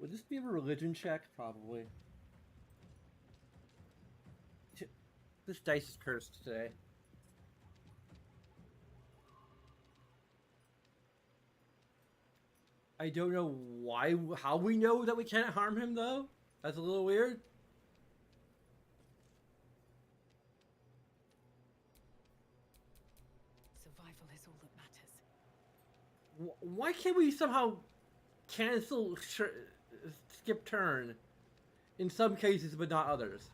A: Would this be a religion check? Probably. This dice is cursed today. I don't know why, how we know that we can't harm him though. That's a little weird.
C: Survival is all that matters.
A: Why can't we somehow cancel skip turn in some cases but not others?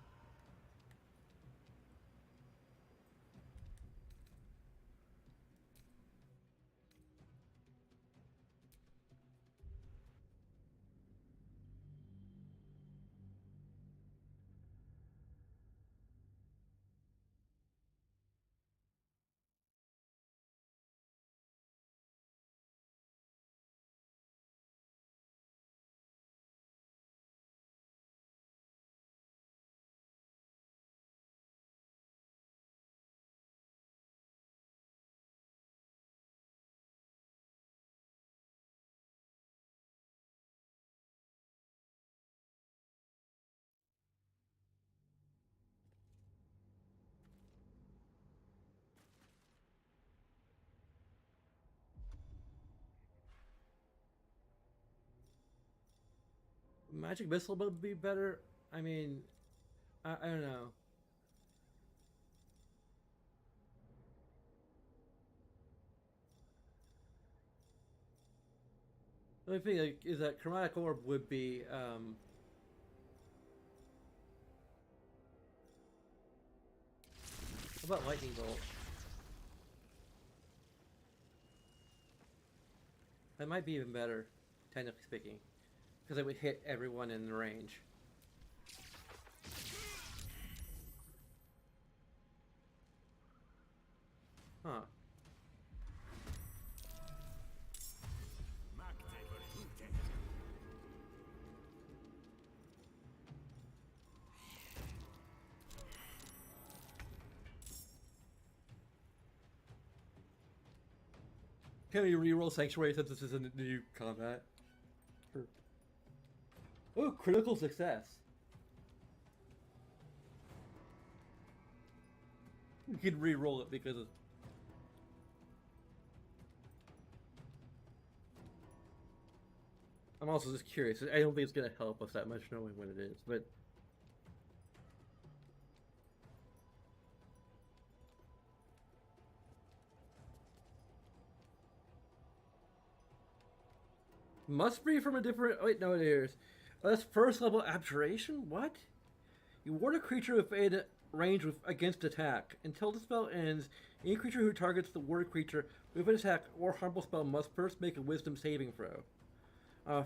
A: magic missile would be better. I mean, I don't know. The only thing like, is that chromatic orb would be how about lightning bolt? That might be even better, technically speaking, because it would hit everyone in the range. Huh. Can we reroll Sanctuary since this is a new combat? Sure. Oh, critical success. You can reroll it because of... I'm also just curious. I don't think it's going to help us that much knowing what it is, but... Must be from a different... Wait, no, it is. That's first level abjuration? What? You ward a creature within range against attack. Until the spell ends, any creature who targets the warded creature with an attack or harmful spell must first make a wisdom saving throw.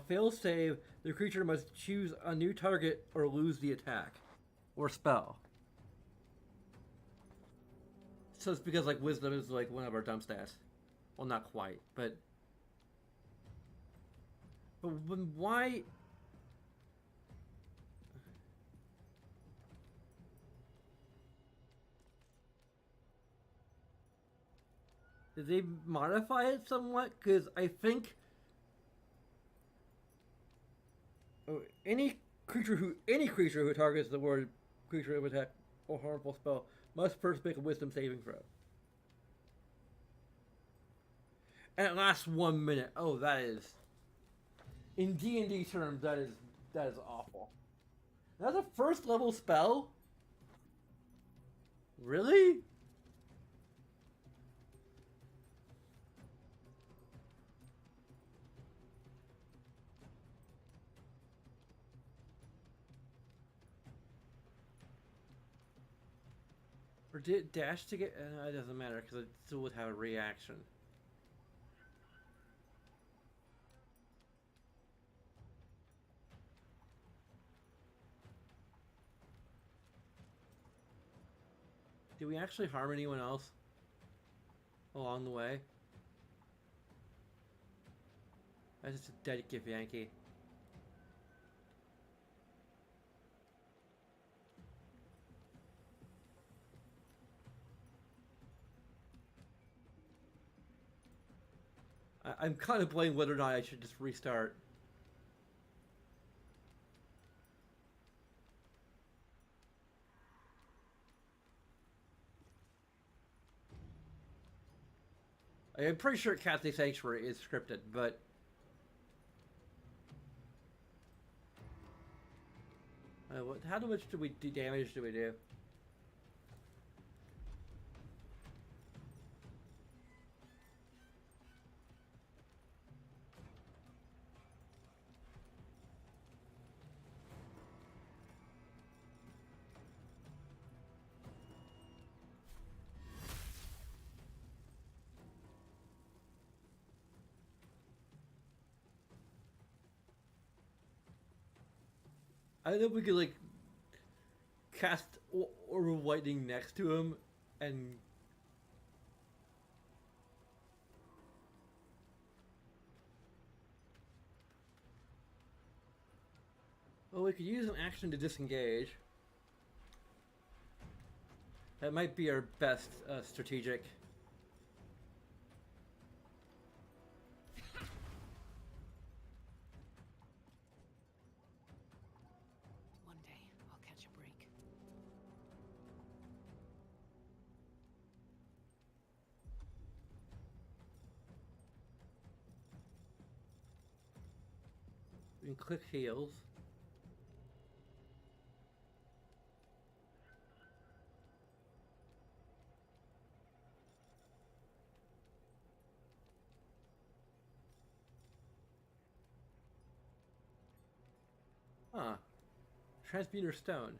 A: Fail save, the creature must choose a new target or lose the attack. Or spell. So it's because like wisdom is like one of our dump stats. Well, not quite, but... But why... Did they modify it somewhat? Because I think... any creature who targets the word creature of attack or harmful spell must first make a wisdom saving throw. And it lasts 1 minute. Oh, that is... In D&D terms, that is awful. That's a first level spell? Really? Or did it dash to get... it doesn't matter because it still would have a reaction. Did we actually harm anyone else along the way? That's just a dead gift Yankee. I'm contemplating whether or not I should just restart. I'm pretty sure Catholic Sanctuary is scripted, but... how much damage do we do? I don't know if we could, like, cast Orb of Lightning next to him, and... Well, we could use an action to disengage. That might be our best strategic... And click heals. Huh. Transmuter stone.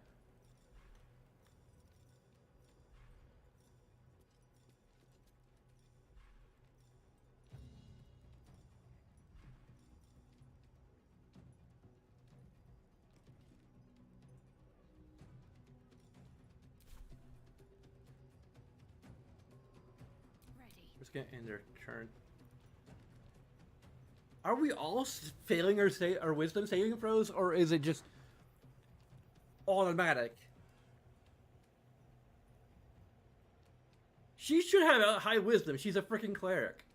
B: Ready.
A: Just gonna end their turn. Are we all failing our wisdom saving throws, or is it just automatic? She should have a high wisdom. She's a freaking cleric.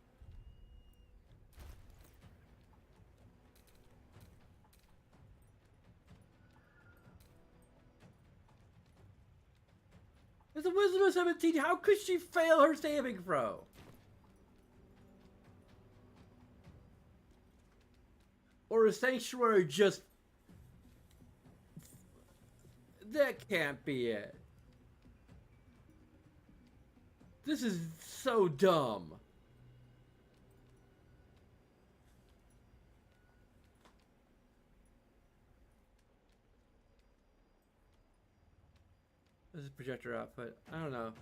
A: There's a wisdom of 17. How could she fail her saving throw? Or is Sanctuary just... That can't be it. This is so dumb. This is projector output. I don't know.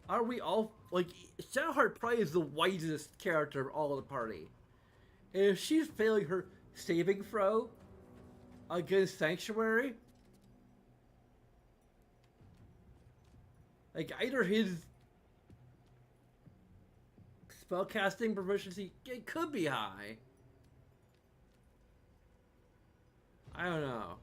A: Are we all like Shadowheart probably is the wisest character of all of the party. And if she's failing her saving throw against Sanctuary, like either his spellcasting proficiency, it could be high. I don't know.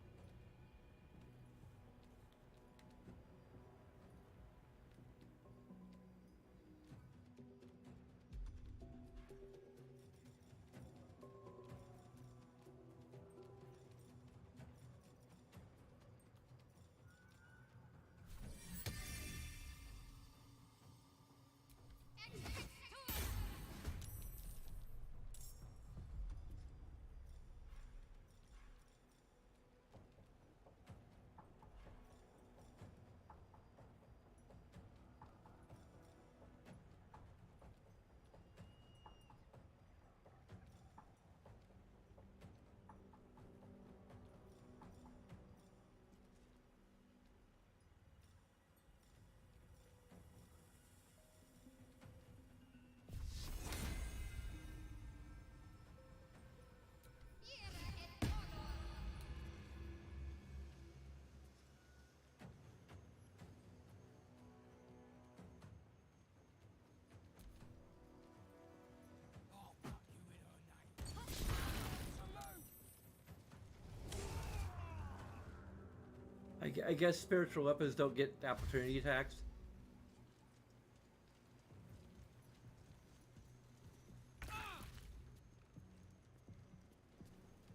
A: I guess spiritual weapons don't get opportunity attacks.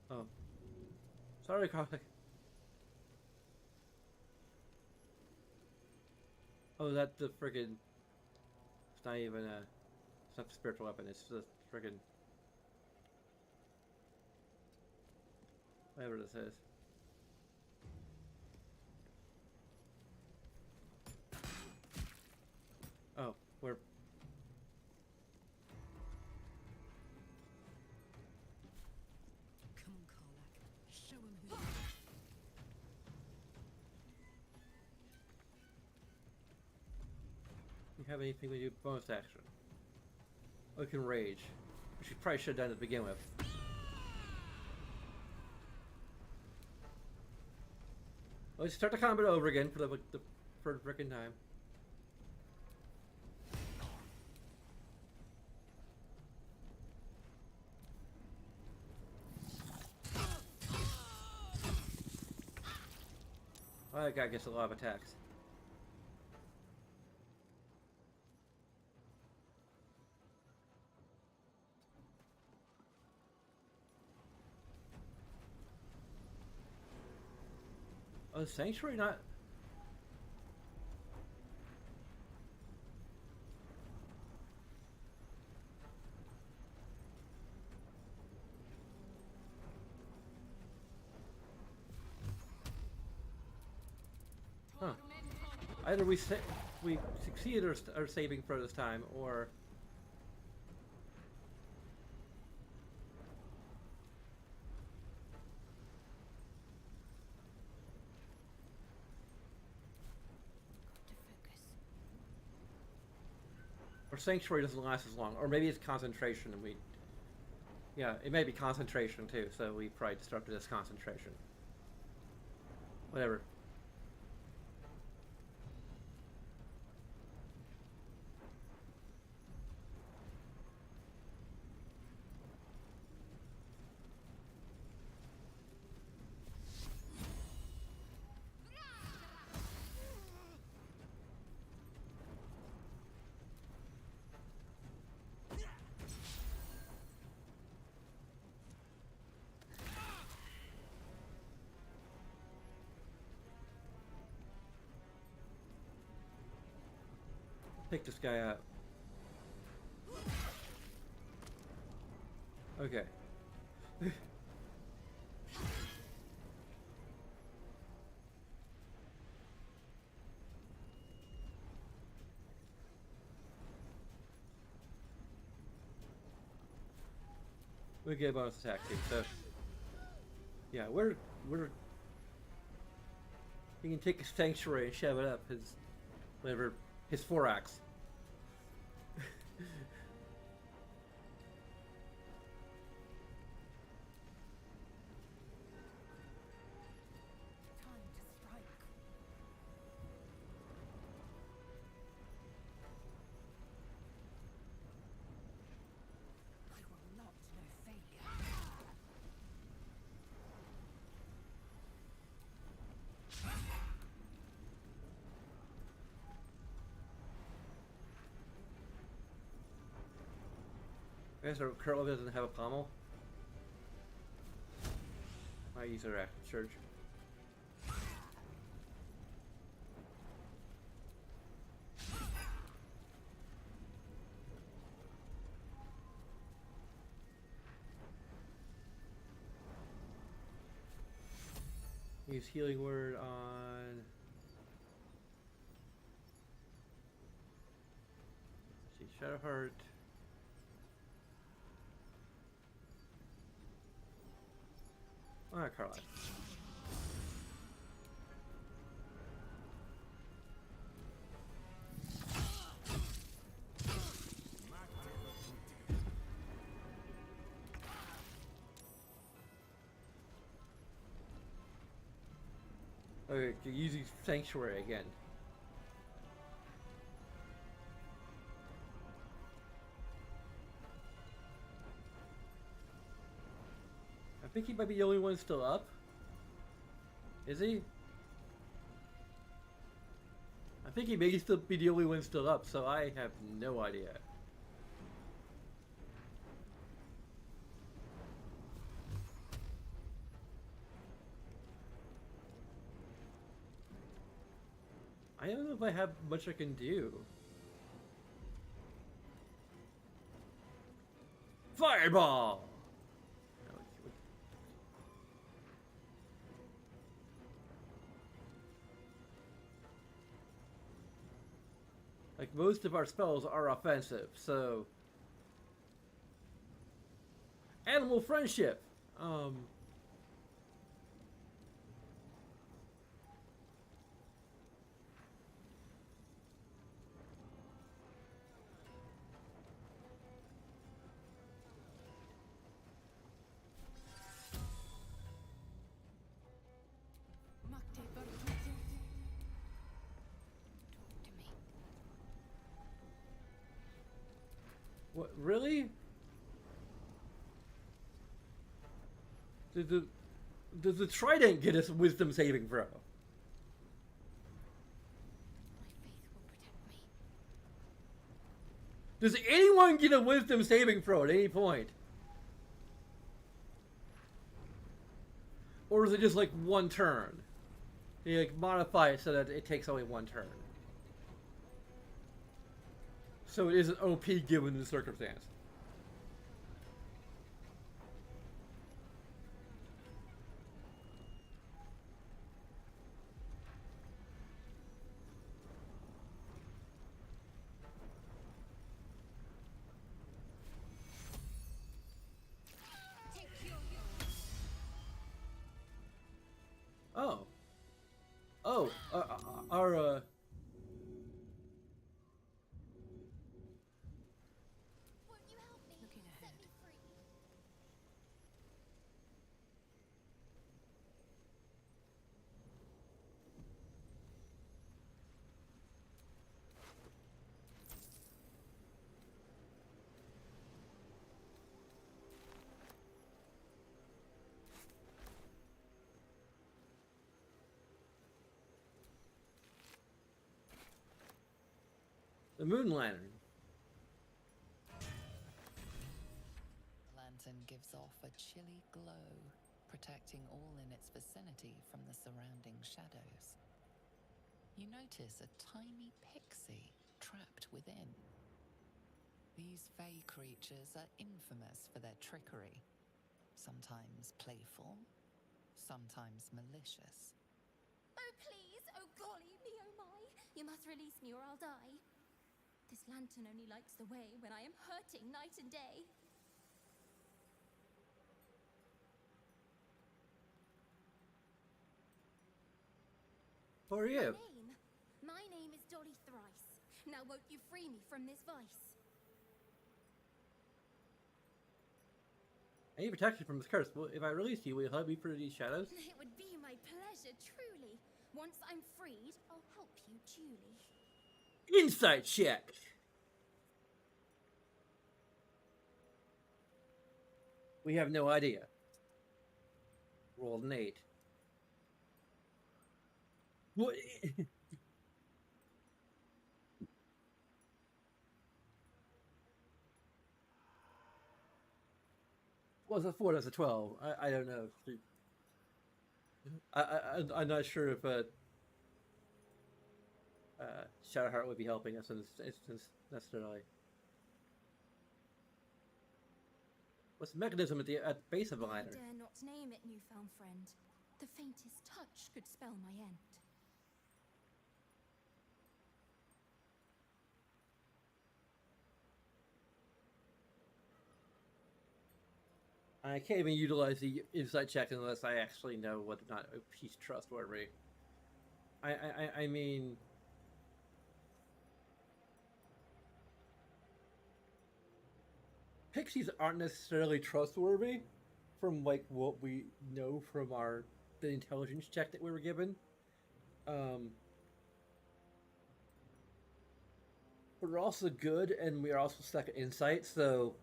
A: Oh. Sorry, Karthik. Oh, that's the friggin'... It's not even a... It's not the spiritual weapon, it's the friggin'... Whatever this is. Oh, we're...
C: Come on, Karlak. Show him who.
A: You have anything we do bonus action? Oh, we can rage. Which we probably should have done to begin with. Let's start the combat over again for the third frickin' time. Oh, that guy gets a lot of attacks. Oh, Sanctuary not... Huh. Either we succeeded our saving throw this time, or... Or sanctuary doesn't last as long, or maybe it's concentration, and we. Yeah, it may be concentration too. So we probably disrupted this concentration. Whatever. Pick this guy up. Okay. We get a bonus attack too, so yeah, we're he can take his sanctuary and shove it up his whatever his thorax.
C: Time to strike. I will not know failure.
A: I guess our curl doesn't have a pommel. I use our active surge. Use healing word on. Let's see, Shadowheart. Alright, Carlisle. Okay, you're using Sanctuary again. I think he might be the only one still up. Is he? I think he may still be the only one still up, so I have no idea. I don't know if I have much I can do. Fireball! Like, most of our spells are offensive, so... Animal friendship! What, really? Does the trident get us wisdom saving throw?
B: My faith will protect me.
A: Does anyone get a wisdom saving throw at any point? Or is it just like one turn? You like modify it so that it takes only one turn. So it isn't OP given the circumstance. Oh. Oh, our moon lantern.
H: The lantern gives off a chilly glow, protecting all in its vicinity from the surrounding shadows. You notice a tiny pixie trapped within. These fey creatures are infamous for their trickery. Sometimes playful, sometimes malicious.
B: Oh, please! Oh, golly me, oh my! You must release me or I'll die. This lantern only lights the way when I am hurting night and day.
A: Who are you?
B: My name is Dolly Thrice. Now won't you free me from this vice?
A: I need protection from this curse. Well, if I release you, will you help me through these shadows?
B: It would be my pleasure, truly. Once I'm freed, I'll help you duly.
A: Insight check! We have no idea. Rolled an 8. What? Was a 4? That's a 12. I don't know. I'm not sure if Shadowheart would be helping us in this instance necessarily. What's the mechanism at the base of the
B: I
A: lantern?
B: dare not name it, newfound friend. The faintest touch could spell my end.
A: I can't even utilize the insight check unless I actually know whether or not he's trustworthy. I mean, pixies aren't necessarily trustworthy from like what we know from the intelligence check that we were given. But we're also good, and we are also stuck at insight, so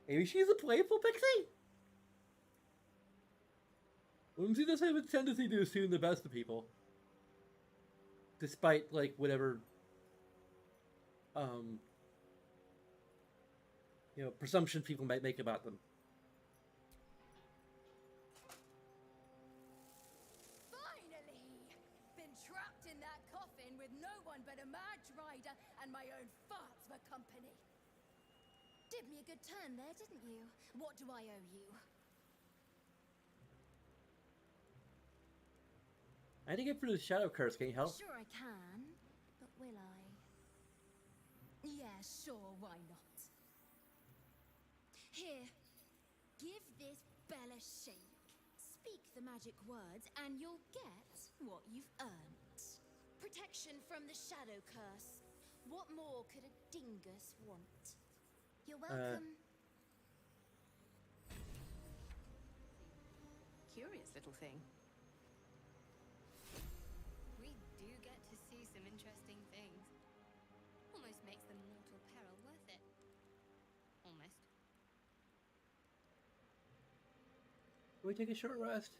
A: maybe she's a playful pixie? Whimsy does have a tendency to assume the best of people. Despite, like, whatever, presumptions people might make about them.
F: Finally! Been trapped in that coffin with no one but a mad rider and my own farts for company.
B: Did me a good turn there, didn't you? What do I owe you?
A: I had to get through the shadow curse. Can you help?
B: Sure I can, but will I?
F: Yeah, sure, why not?
B: Here, give this bell a shake. Speak the magic words and you'll get what you've earned. Protection from the shadow curse. What more could a dingus want? You're welcome.
C: Curious little thing.
B: We do get to see some interesting things. Almost makes the mortal peril worth it. Almost.
A: Can we take a short rest?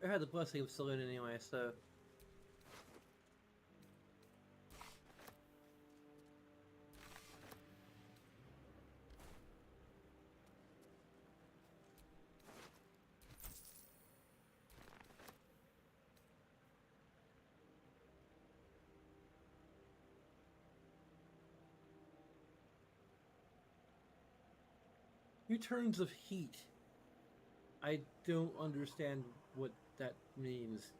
A: I had the blessing of Selene anyway, so. Returns of heat. I don't understand what that means.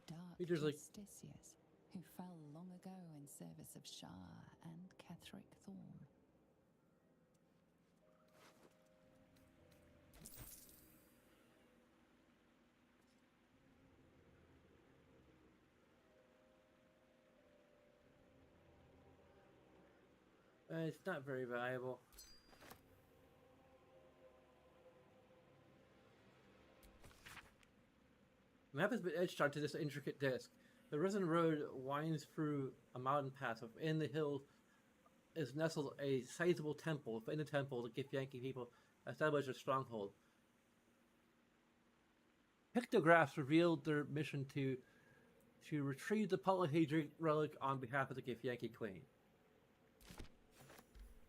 H: Dark
A: Peter's like-
H: Justicius, who fell long ago in service of Shah and Ketheric Thorn.
A: It's not very valuable. The map has been etched onto this intricate disc. The risen road winds through a mountain pass. Within the hill is nestled a sizable temple. Within the temple, the Githyanki people established a stronghold. Pictographs revealed their mission to retrieve the polyhedric relic on behalf of the Githyanki Queen.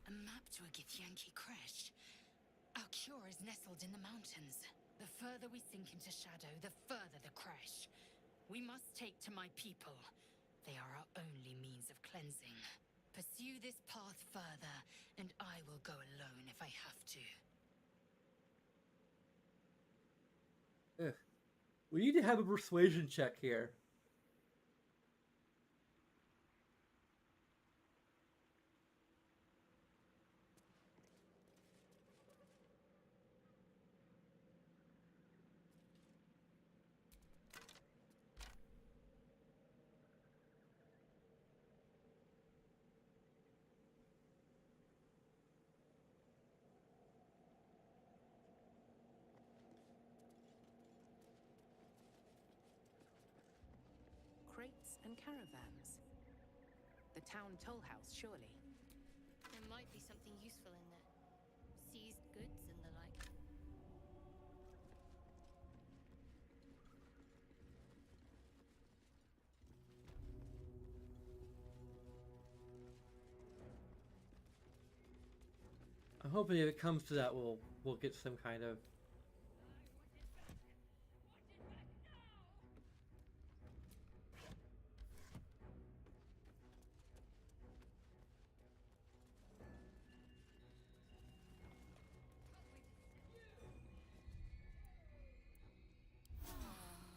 C: A map to a Githyanki creche. Our cure is nestled in the mountains. The further we sink into shadow, the further the creche. We must take to my people. They are our only means of cleansing. Pursue this path further, and I will go alone if I have to.
A: Ugh. We need to have a persuasion check here.
I: Crates and caravans. The town toll house, surely.
B: There might be something useful in there. Seized goods and the like.
A: I'm hoping if it comes to that, we'll get some kind of.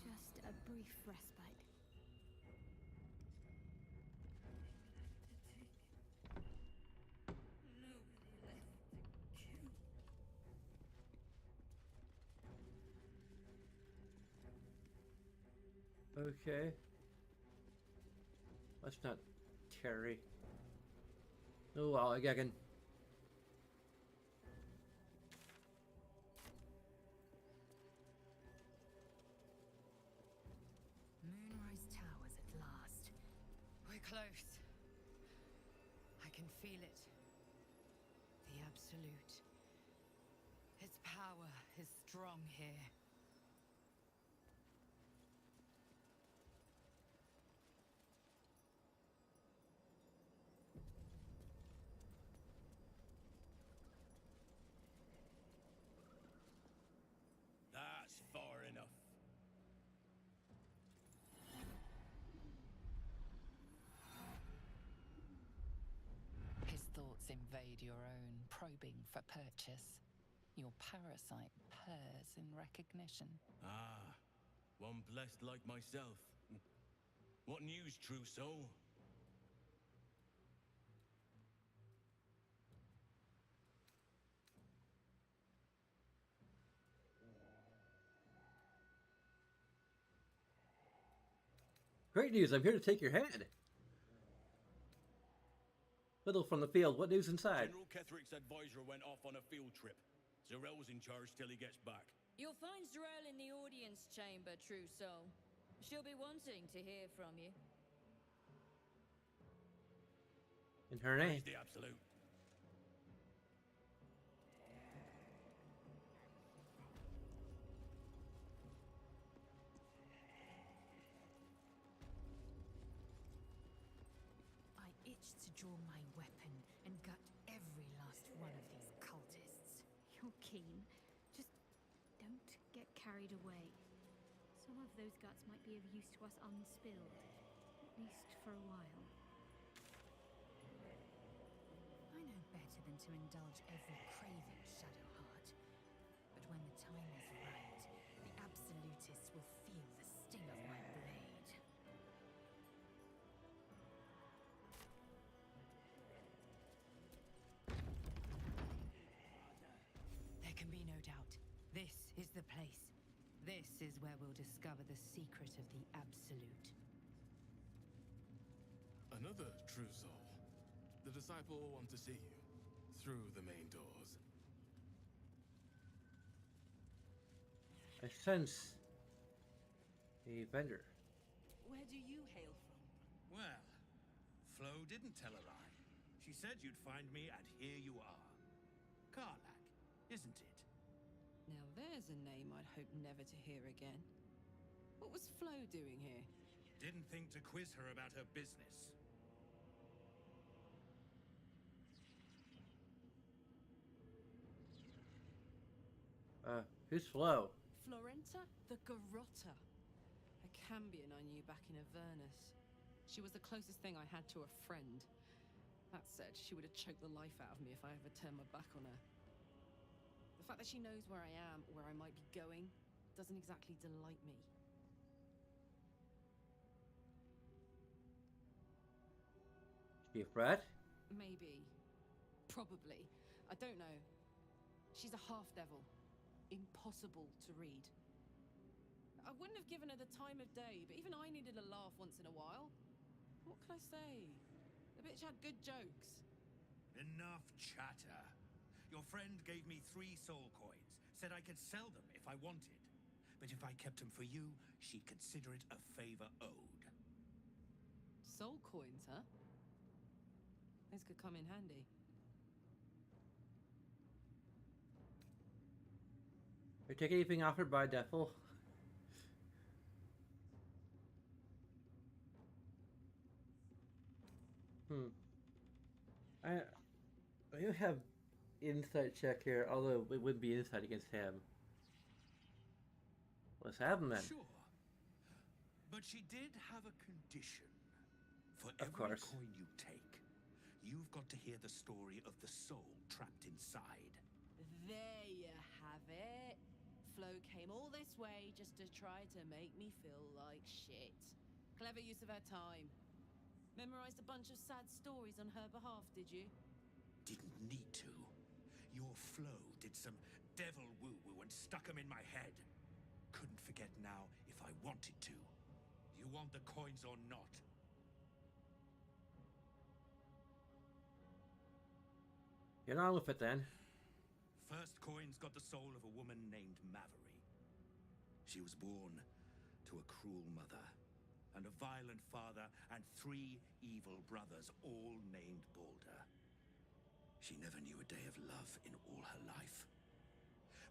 B: Just a brief respite.
A: Okay. That's not Terry. Oh well, again.
C: Moonrise Towers at last. We're close. I can feel it. The Absolute. Its power is strong here.
E: That's far enough.
H: His thoughts invade your own, probing for purchase. Your parasite purrs in recognition.
E: Ah, one blessed like myself. What news, true soul?
A: Great news! I'm here to take your head. Little from the field. What news inside?
E: General Ketherick's advisor went off on a field trip. Zarel's in charge till he gets back.
J: You'll find Zarel in the audience chamber, true soul. She'll be wanting to hear from you.
A: In her name.
E: Praise the Absolute.
C: I itch to draw my weapon and gut every last one of these cultists.
B: You're keen. Just don't get carried away. Some of those guts might be of use to us unspilled. At least for a while.
C: I know better than to indulge every craving, Shadowheart. But when the time is right, the Absolutists will feel the sting of my blade. There can be no doubt. This is the place. This is where we'll discover the secret of the Absolute.
E: Another true soul. The disciple will want to see you through the main doors.
A: I sense a vendor.
G: Where do you hail from?
K: Well, Flo didn't tell a lie. She said you'd find me, and here you are. Karlak, isn't it?
G: Now there's a name I'd hope never to hear again. What was Flo doing here?
K: Didn't think to quiz her about her business.
A: Who's Flo?
G: Florenta the Garotta. A Cambion I knew back in Avernus. She was the closest thing I had to a friend. That said, she would have choked the life out of me if I ever turned my back on her. The fact that she knows where I am, or where I might be going, doesn't exactly delight me.
A: She a threat?
G: Maybe. Probably. I don't know. She's a half-devil. Impossible to read. I wouldn't have given her the time of day, but even I needed a laugh once in a while. What can I say? The bitch had good jokes.
K: Enough chatter. Your friend gave me 3 soul coins, said I could sell them if I wanted. But if I kept them for you, she'd consider it a favor owed.
G: Soul coins, huh? Those could come in handy.
A: You take anything offered by Devil? I do have insight check here, although it wouldn't be insight against him. Let's have him then.
K: Sure. But she did have a condition. For
A: Of
K: every
A: course.
K: coin you take, you've got to hear the story of the soul trapped inside.
G: There you have it. Flo came all this way just to try to make me feel like shit. Clever use of her time. Memorized a bunch of sad stories on her behalf, did you?
K: Didn't need to. Your Flo did some devil woo-woo and stuck 'em in my head. Couldn't forget now if I wanted to. You want the coins or not?
A: Get on with it then.
K: First coin's got the soul of a woman named Mavery. She was born to a cruel mother, and a violent father, and 3 evil brothers, all named Baldur. She never knew a day of love in all her life.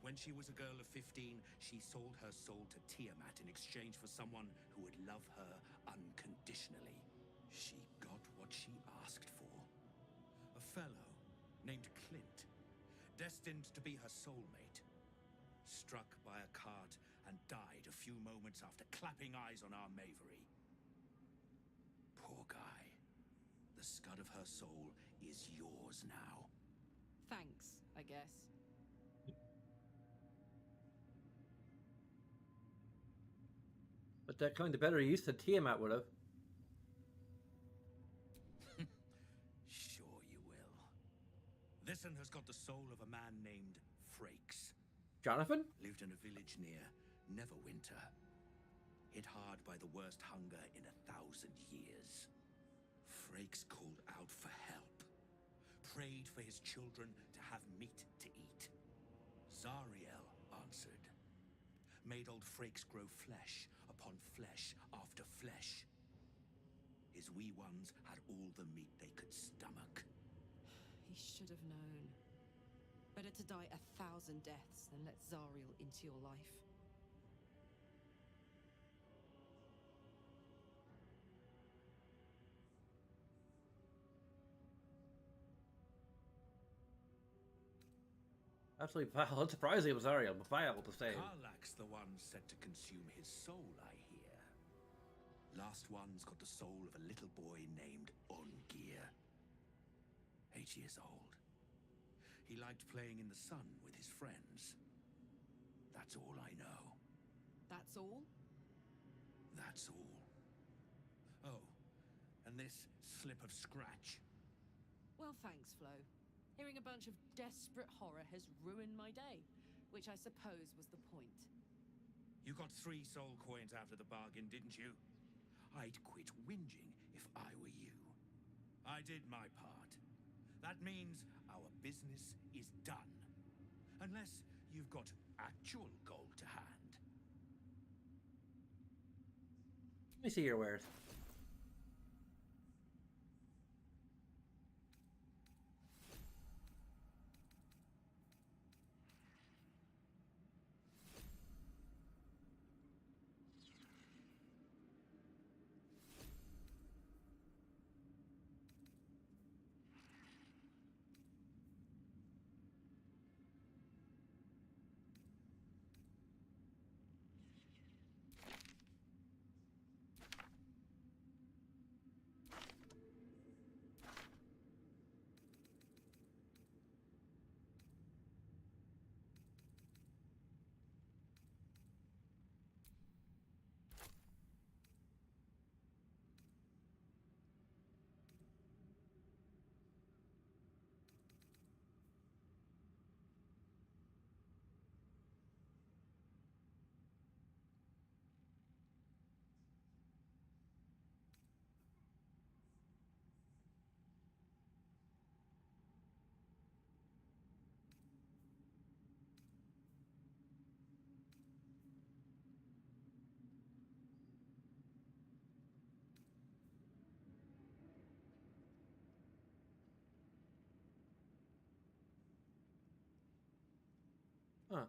K: When she was a girl of 15, she sold her soul to Tiamat in exchange for someone who would love her unconditionally. She got what she asked for. A fellow named Clint, destined to be her soulmate, struck by a cart and died a few moments after clapping eyes on our Mavery. Poor guy. The scud of her soul is yours now.
G: Thanks, I guess.
A: But that kind of better use than Tiamat would have.
K: Sure you will. This one has got the soul of a man named Frakes.
A: Jonathan?
K: Lived in a village near Neverwinter. Hit hard by the worst hunger in 1,000 years. Frakes called out for help. Prayed for his children to have meat to eat. Zariel answered. Made old Frakes grow flesh upon flesh after flesh. His wee ones had all the meat they could stomach.
G: He should have known. Better to die 1,000 deaths than let Zariel into your life.
A: Absolutely vile. Unsurprisingly, it was Ariel, but vile to say.
K: Karlak's the one set to consume his soul, I hear. Last one's got the soul of a little boy named Ongir. 8 years old. He liked playing in the sun with his friends. That's all I know.
G: That's all?
K: That's all. Oh, and this slip of scratch.
G: Well, thanks, Flo. Hearing a bunch of desperate horror has ruined my day, which I suppose was the point.
K: You got 3 soul coins after the bargain, didn't you? I'd quit whinging if I were you. I did my part. That means our business is done. Unless you've got actual gold to hand.
A: Let me see your wares. Huh.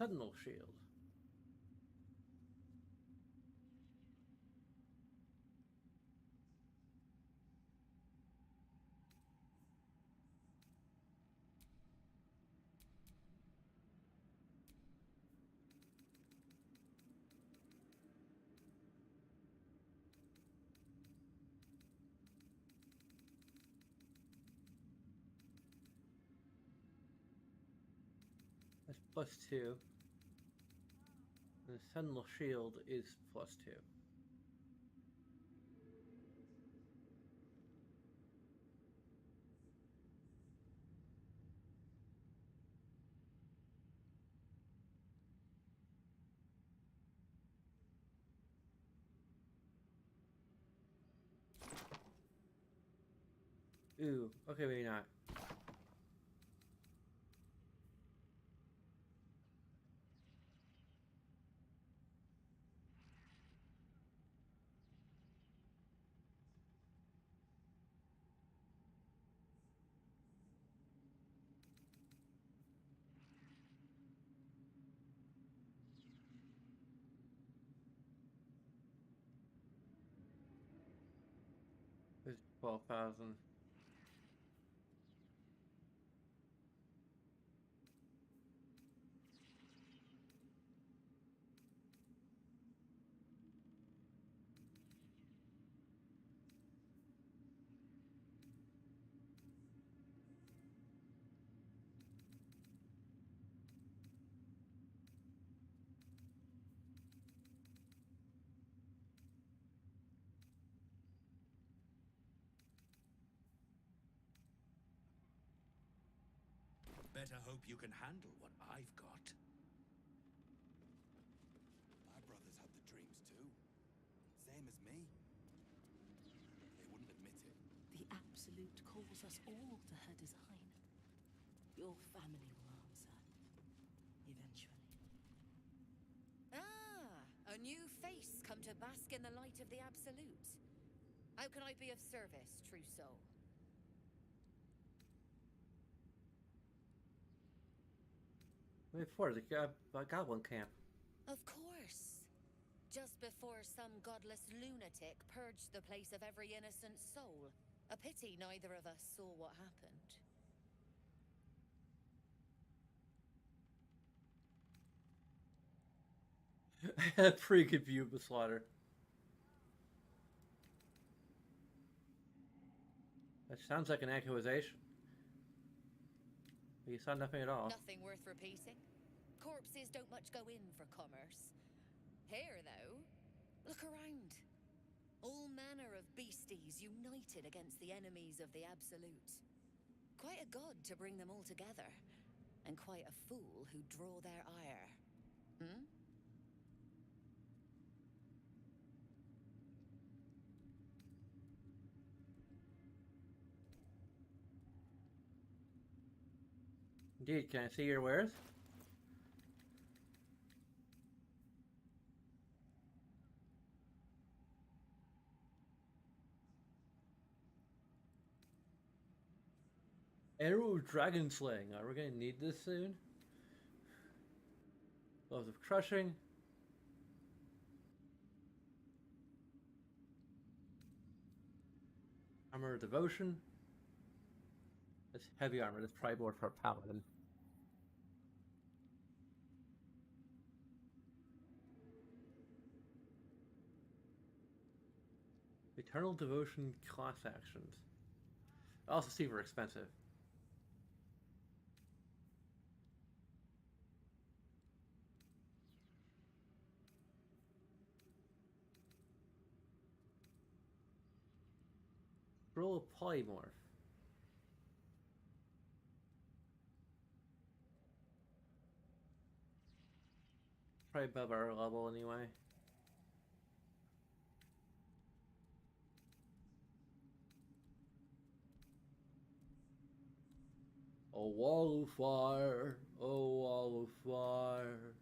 A: Sentinel shield. That's +2. And the Sentinel shield is +2. Ooh, okay, maybe not. It's 12,000.
K: hope you can handle what I've got.
E: My brothers had the dreams too. Same as me. They wouldn't admit it.
I: The Absolute calls us all to her design. Your family will answer. Eventually.
L: Ah, a new face come to bask in the light of the Absolute. How can I be of service, true soul?
A: Way before the goblin camp.
L: Of course. Just before some godless lunatic purged the place of every innocent soul. A pity neither of us saw what happened.
A: I had a pretty good view of the slaughter. That sounds like an accusation. You saw nothing at all.
L: Nothing worth repeating. Corpses don't much go in for commerce. Here, though, look around. All manner of beasties united against the enemies of the Absolute. Quite a god to bring them all together, and quite a fool who draw their ire. Hmm?
A: Indeed, can I see your wares? Arrow of Dragon Slaying. Are we gonna need this soon? Gloves of Crushing. Armor of Devotion. That's heavy armor. That's probably more for a paladin. Eternal Devotion class actions. Also super expensive. Roll a polymorph. Probably above our level anyway. A wall of fire, a wall of fire.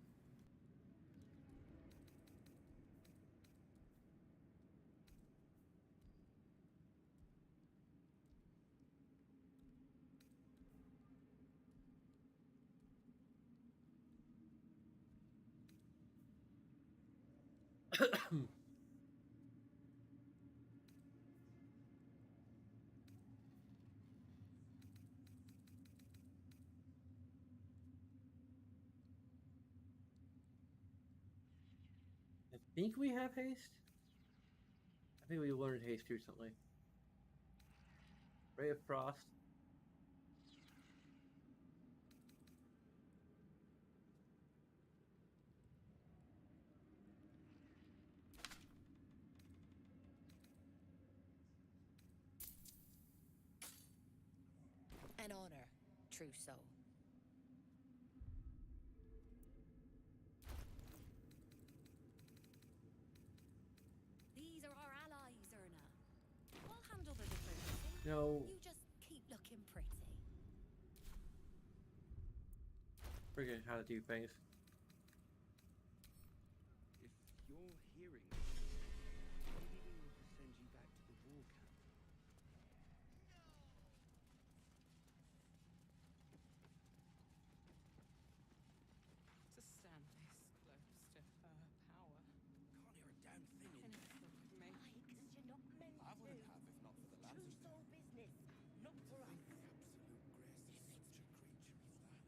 A: I think we have haste. I think we learned haste recently. Ray of Frost.
L: An honor, true soul. These are our allies, Erna. We'll handle the diplomacy.
A: No.
L: You just keep looking pretty.
A: Forgetting how to do things.
M: If you're hearing this, maybe we ought to send you back to the war camp.
G: To stand this close to her power.
E: Can't hear a damn thing in there.
G: Anything me.
F: Because you're not meant
E: I wouldn't have if not for the lads.
F: True soul business, not for us.
E: The absolute grace is such a creature as that.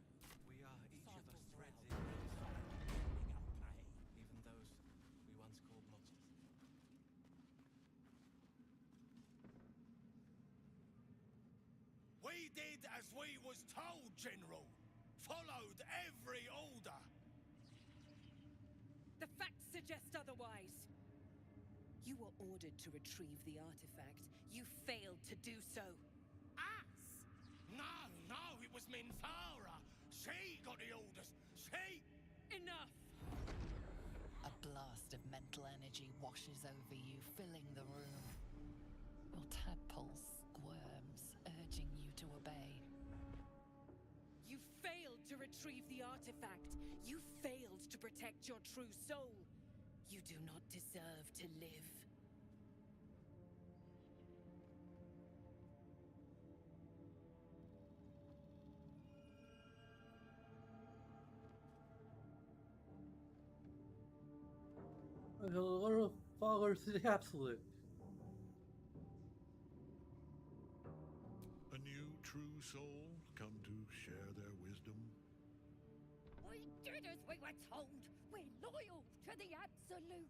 D: We are each of us threads in even those we once called monsters.
E: We did as we was told, General. Followed every order.
N: The facts suggest otherwise. You were ordered to retrieve the artifact. You failed to do so.
E: Us? No, it was Minthara. She got the orders. She.
N: Enough!
H: A blast of mental energy washes over you, filling the room. Your tadpole squirms, urging you to obey.
N: You failed to retrieve the artifact. You failed to protect your true soul. You do not deserve to live.
A: A little followers to the absolute.
O: A new true soul come to share their wisdom.
L: We did as we were told. We're loyal to the Absolute.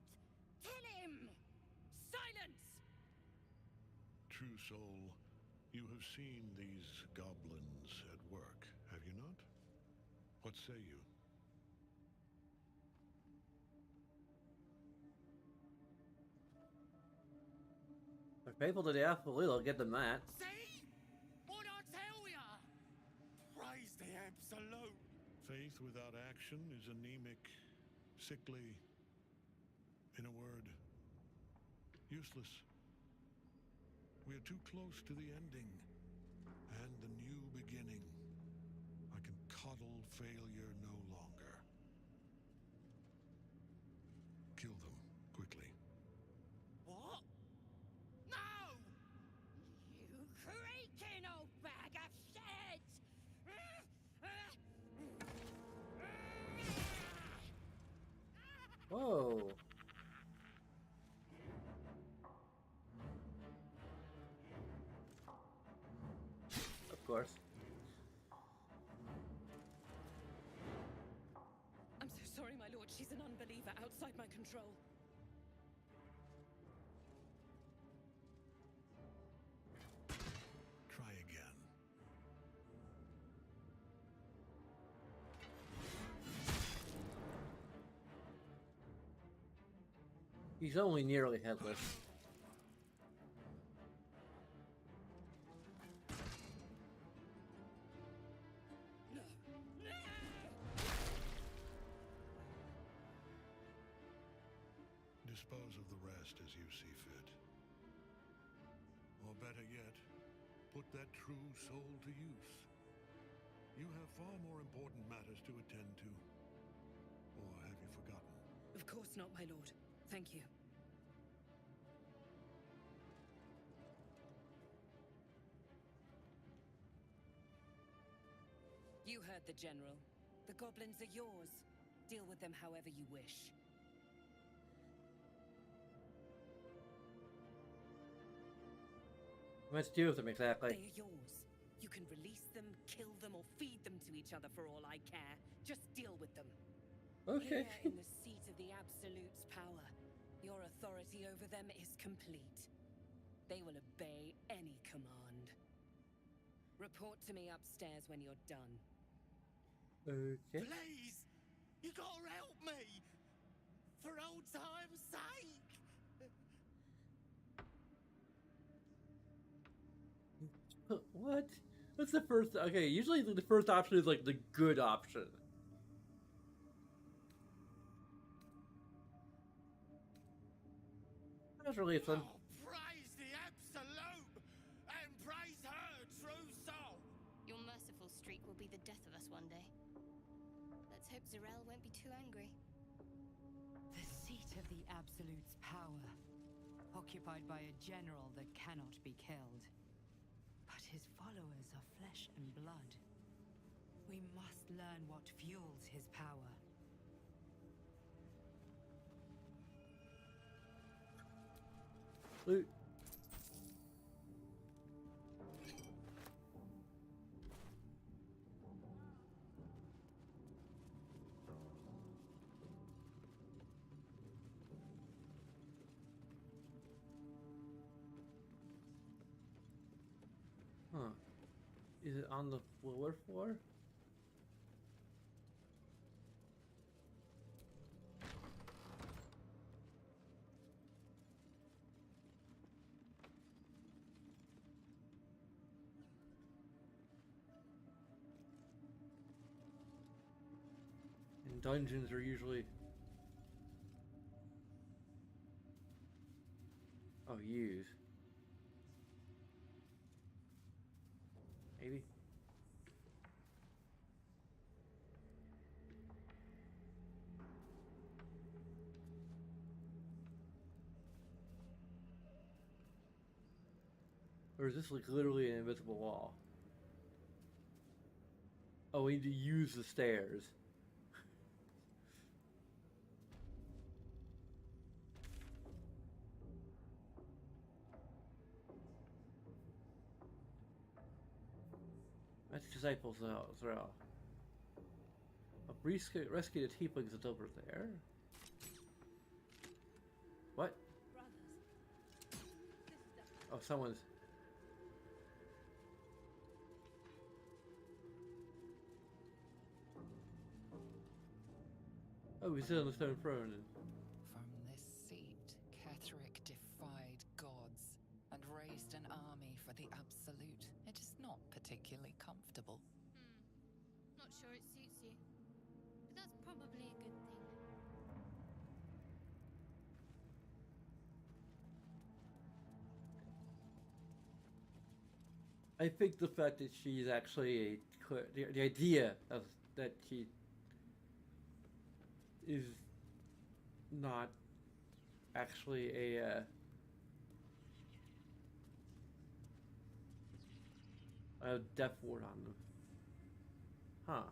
L: Kill him!
N: Silence!
O: True soul, you have seen these goblins at work, have you not? What say you?
A: If faithful to the absolute, I'll get them that.
E: See? What I tell ya? Praise the Absolute.
O: Faith without action is anemic, sickly, in a word, useless. We are too close to the ending and the new beginning. I can coddle failure no longer. Kill them, quickly.
E: What? No!
L: You creaking old bag of shit!
A: Whoa. Of course.
N: I'm so sorry, my lord. She's an unbeliever outside my control.
O: Try again.
A: He's only nearly headless.
O: Dispose of the rest as you see fit. Or better yet, put that true soul to use. You have far more important matters to attend to. Or have you forgotten?
N: Of course not, my lord. Thank you. You heard the general. The goblins are yours. Deal with them however you wish.
A: Let's do with them exactly.
N: They are yours. You can release them, kill them, or feed them to each other for all I care. Just deal with them.
A: Okay.
N: Here in the seat of the Absolute's power, your authority over them is complete. They will obey any command. Report to me upstairs when you're done.
A: Okay.
E: Please! You gotta help me! For old time's sake!
A: What? What's the first? Okay, usually the first option is like the good option. That's really fun.
E: Oh, praise the Absolute! And praise her true soul!
P: Your merciful streak will be the death of us one day. Let's hope Zarel won't be too angry.
Q: The seat of the Absolute's power, occupied by a general that cannot be killed. But his followers are flesh and blood. We must learn what fuels his power.
A: Loot. Huh. Is it on the lower floor? dungeons are usually... Oh, use. Maybe. Or is this like literally an invisible wall? Oh, we need to use the stairs. That's disciples as well. Rescue the tieflings is over there. What? Oh, someone's... Oh, we sit on the stone throne.
H: From this seat, Ketheric defied gods and raised an army for the Absolute. It is not particularly comfortable.
P: Not sure it suits you. But that's probably a good thing.
A: I think the fact that she's actually the idea of that she is not actually a death ward on them. Huh.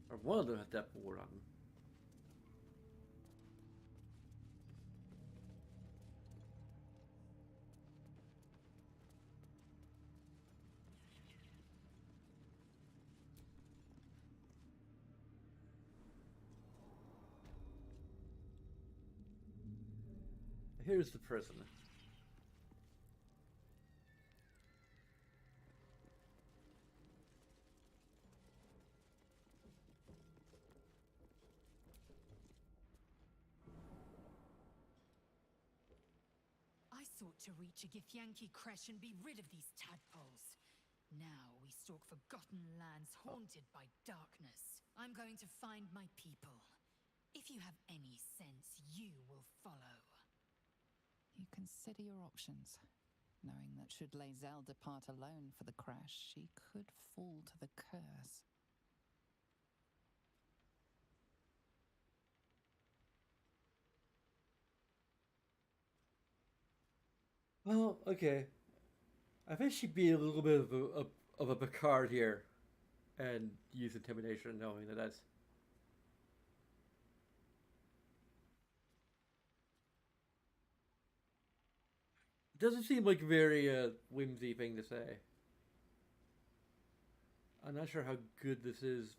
A: Or one of them has death ward on them. Here's the prison.
C: I sought to reach a Githyanki Kresh and be rid of these tadpoles. Now we stalk forgotten lands haunted by darkness. I'm going to find my people. If you have any sense, you will follow.
H: You consider your options, knowing that should Lae'zel depart alone for the crash, she could fall to the curse.
A: Well, okay. I think she'd be a little bit of a Picard here, and use intimidation, knowing that that's... Doesn't seem like a very whimsy thing to say. I'm not sure how good this is.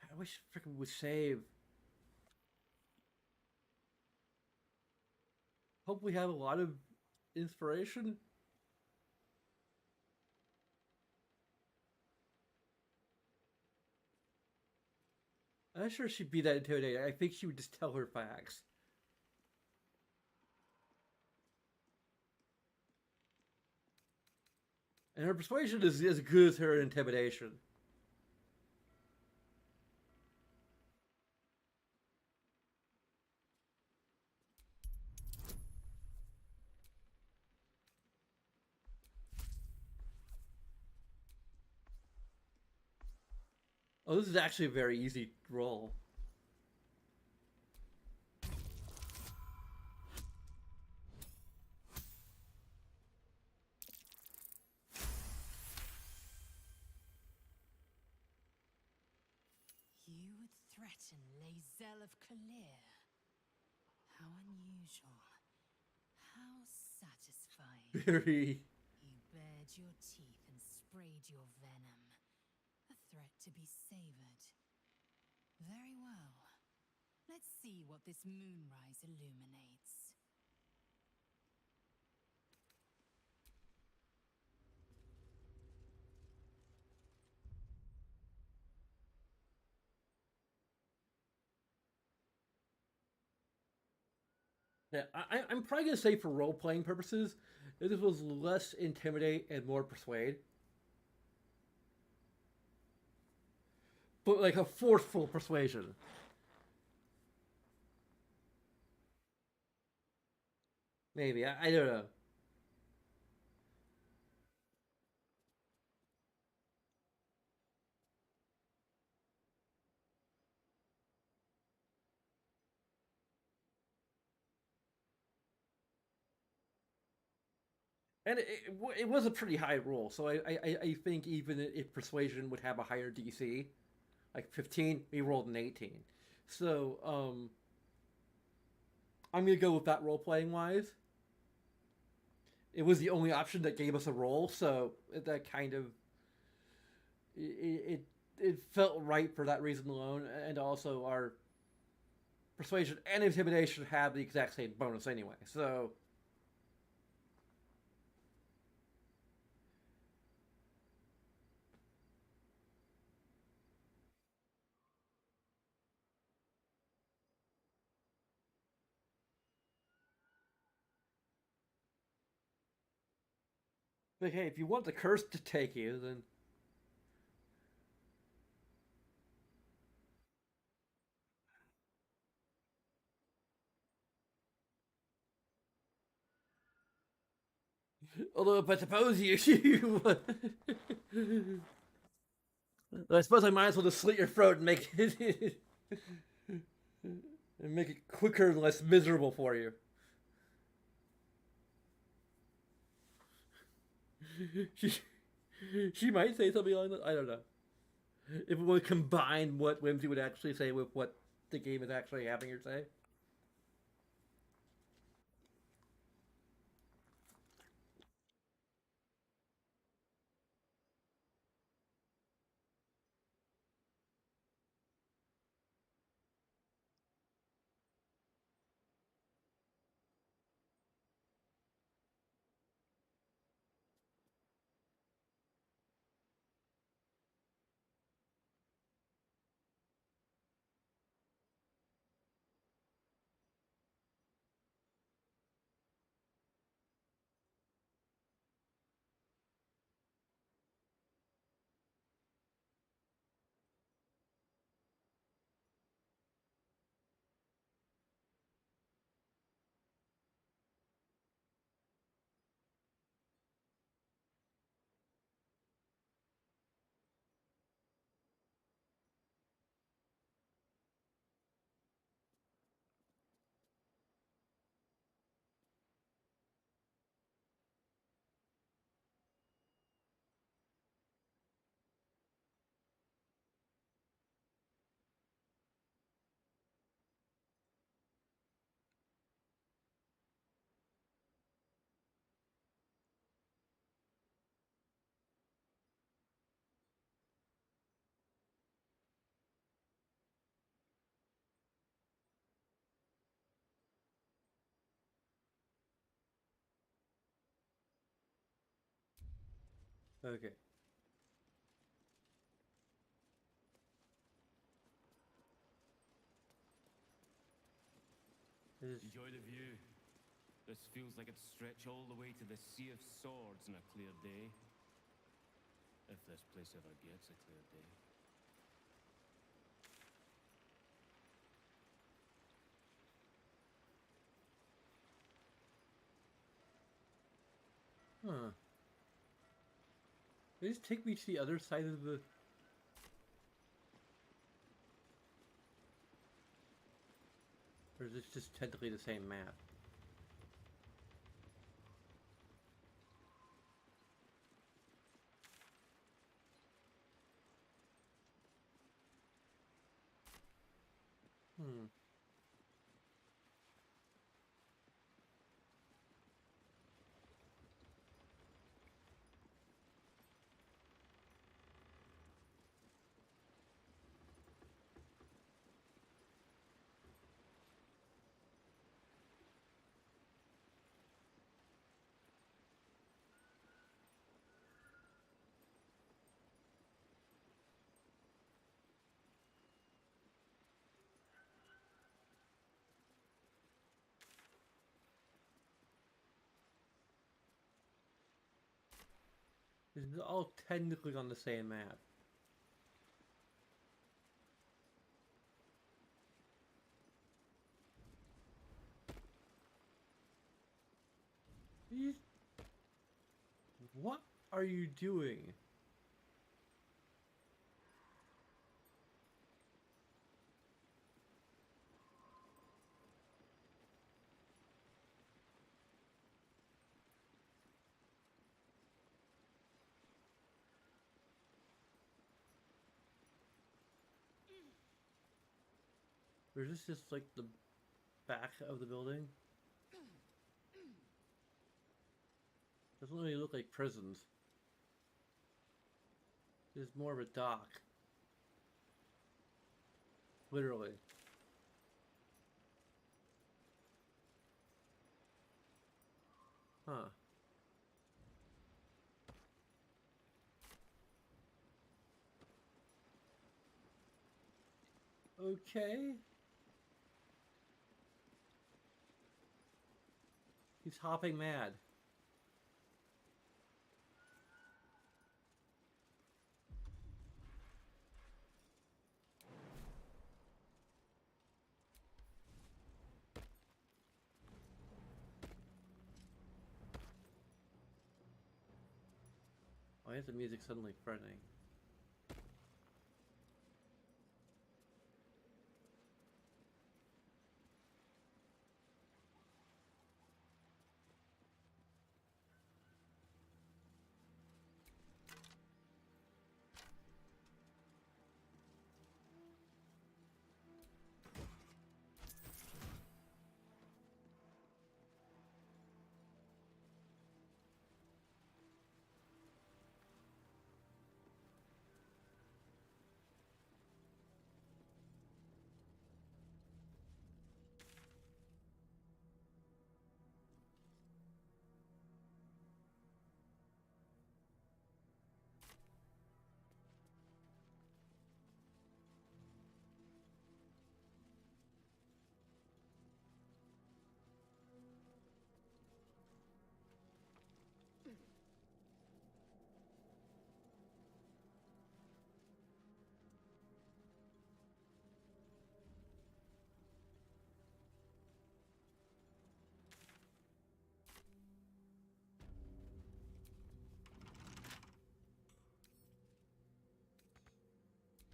A: I wish freaking would save. Hope we have a lot of inspiration. I'm not sure she'd be that intimidating. I think she would just tell her facts. And her persuasion is as good as her intimidation. Oh, this is actually a very easy roll.
C: You would threaten Lae'zel of Kalir. How unusual. How satisfying.
A: Very.
C: You bared your teeth and sprayed your venom. A threat to be savored. Very well. Let's see what this moonrise illuminates.
A: Yeah, I'm probably going to say for role-playing purposes, this was less intimidate and more persuade. but like a forceful persuasion. Maybe I don't know. And it was a pretty high roll, so I think even if persuasion would have a higher DC, like 15, we rolled an 18. So I'm gonna go with that role playing wise. It was the only option that gave us a roll, so that kind of it felt right for that reason alone, and also our persuasion and intimidation have the exact same bonus anyway. So but hey, if you want the curse to take you, then although but suppose you I suppose I might as well just slit your throat and make it and make it quicker and less miserable for you. she, she might say something like that. I don't know. If we would combine what Whimsy would actually say with what the game is actually having her say. Okay.
R: Enjoy the view. This feels like it'd stretch all the way to the Sea of Swords on a clear day. If this place ever gets a clear day.
A: Huh. They just take me to the other side of the. Or is this just technically the same map? Hmm. This is all technically on the same map. What are you doing? Or is this just like the back of the building? Doesn't really look like prisons. It's more of a dock. Literally. Huh. Okay. He's hopping mad. Why is the music suddenly fretting?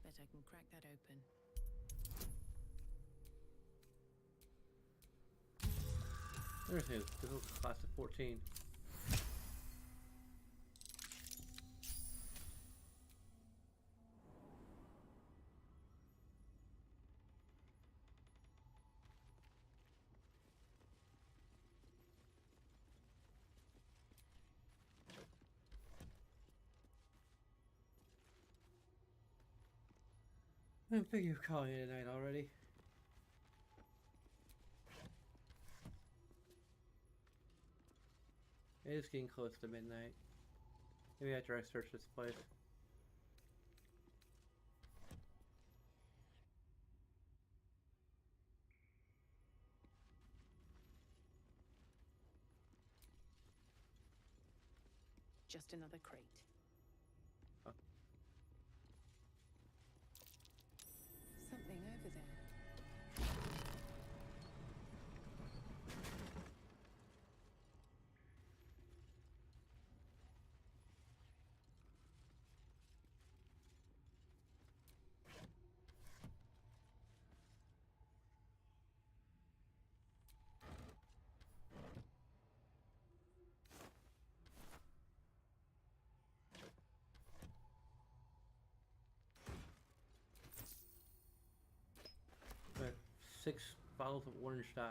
G: Bet I can crack that open.
A: Everything is difficult for class of 14. I'm thinking of calling it a night already. It is getting close to midnight. Maybe after I search this place.
G: Just another crate.
A: Oh.
G: Something over there.
A: I have 6 bottles of orange dye.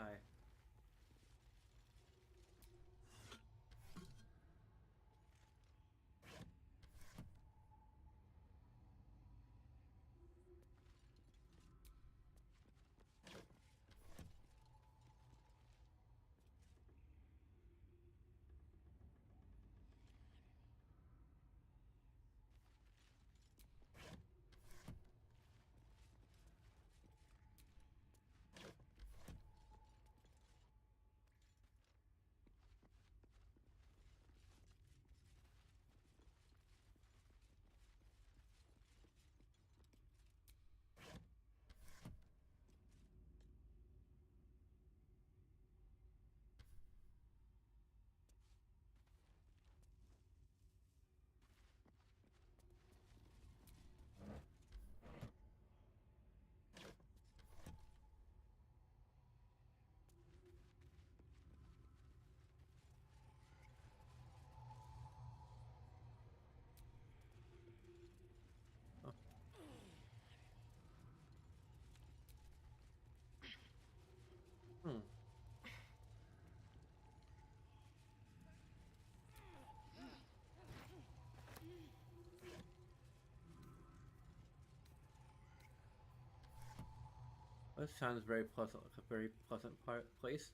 A: That sounds very pleasant, like a very pleasant place.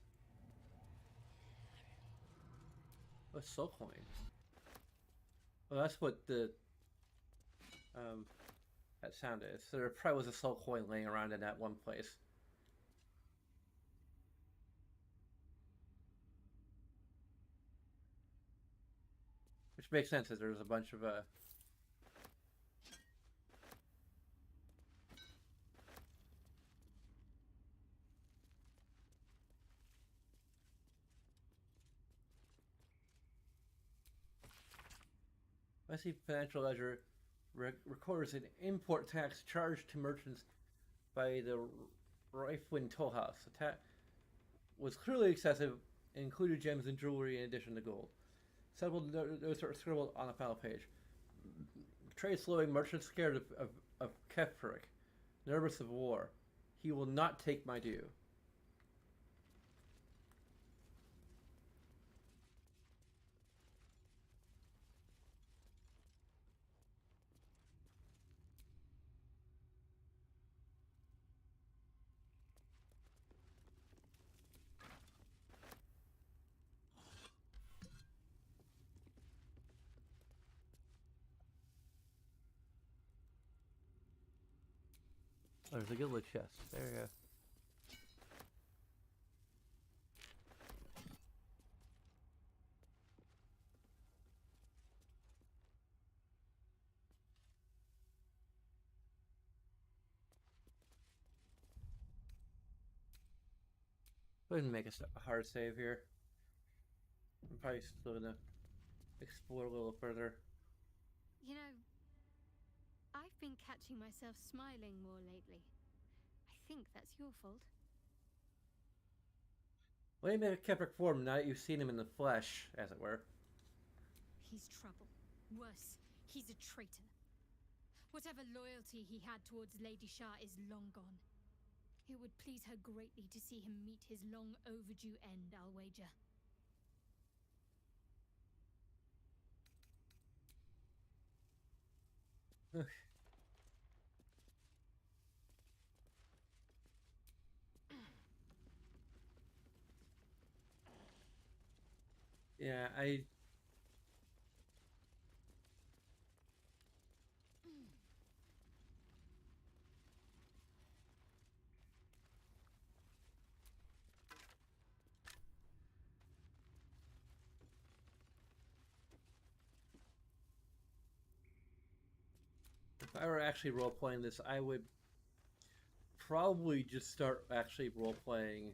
A: A soul coin. Well, that's what the that sound is. So there probably was a soul coin laying around in that one place. Which makes sense, as there's a bunch of I see financial ledger records an import tax charged to merchants by the Rifwin Toll House. The tax was clearly excessive and included gems and jewelry in addition to gold. Several notes are scribbled on the final page. Trade slowing, merchants scared of Kefrik, nervous of war. He will not take my due. Oh, there's a gilded chest. There you go. Go ahead and make a hard save here. I'm probably still gonna explore a little further.
P: You know, I've been catching myself smiling more lately. I think that's your fault.
A: Why do you make a Kefrik form now that you've seen him in the flesh, as it were?
P: He's trouble. Worse, he's a traitor. Whatever loyalty he had towards Lady Shah is long gone. It would please her greatly to see him meet his long overdue end, I'll wager.
A: Yeah, if I were actually role-playing this, I would probably just start actually role-playing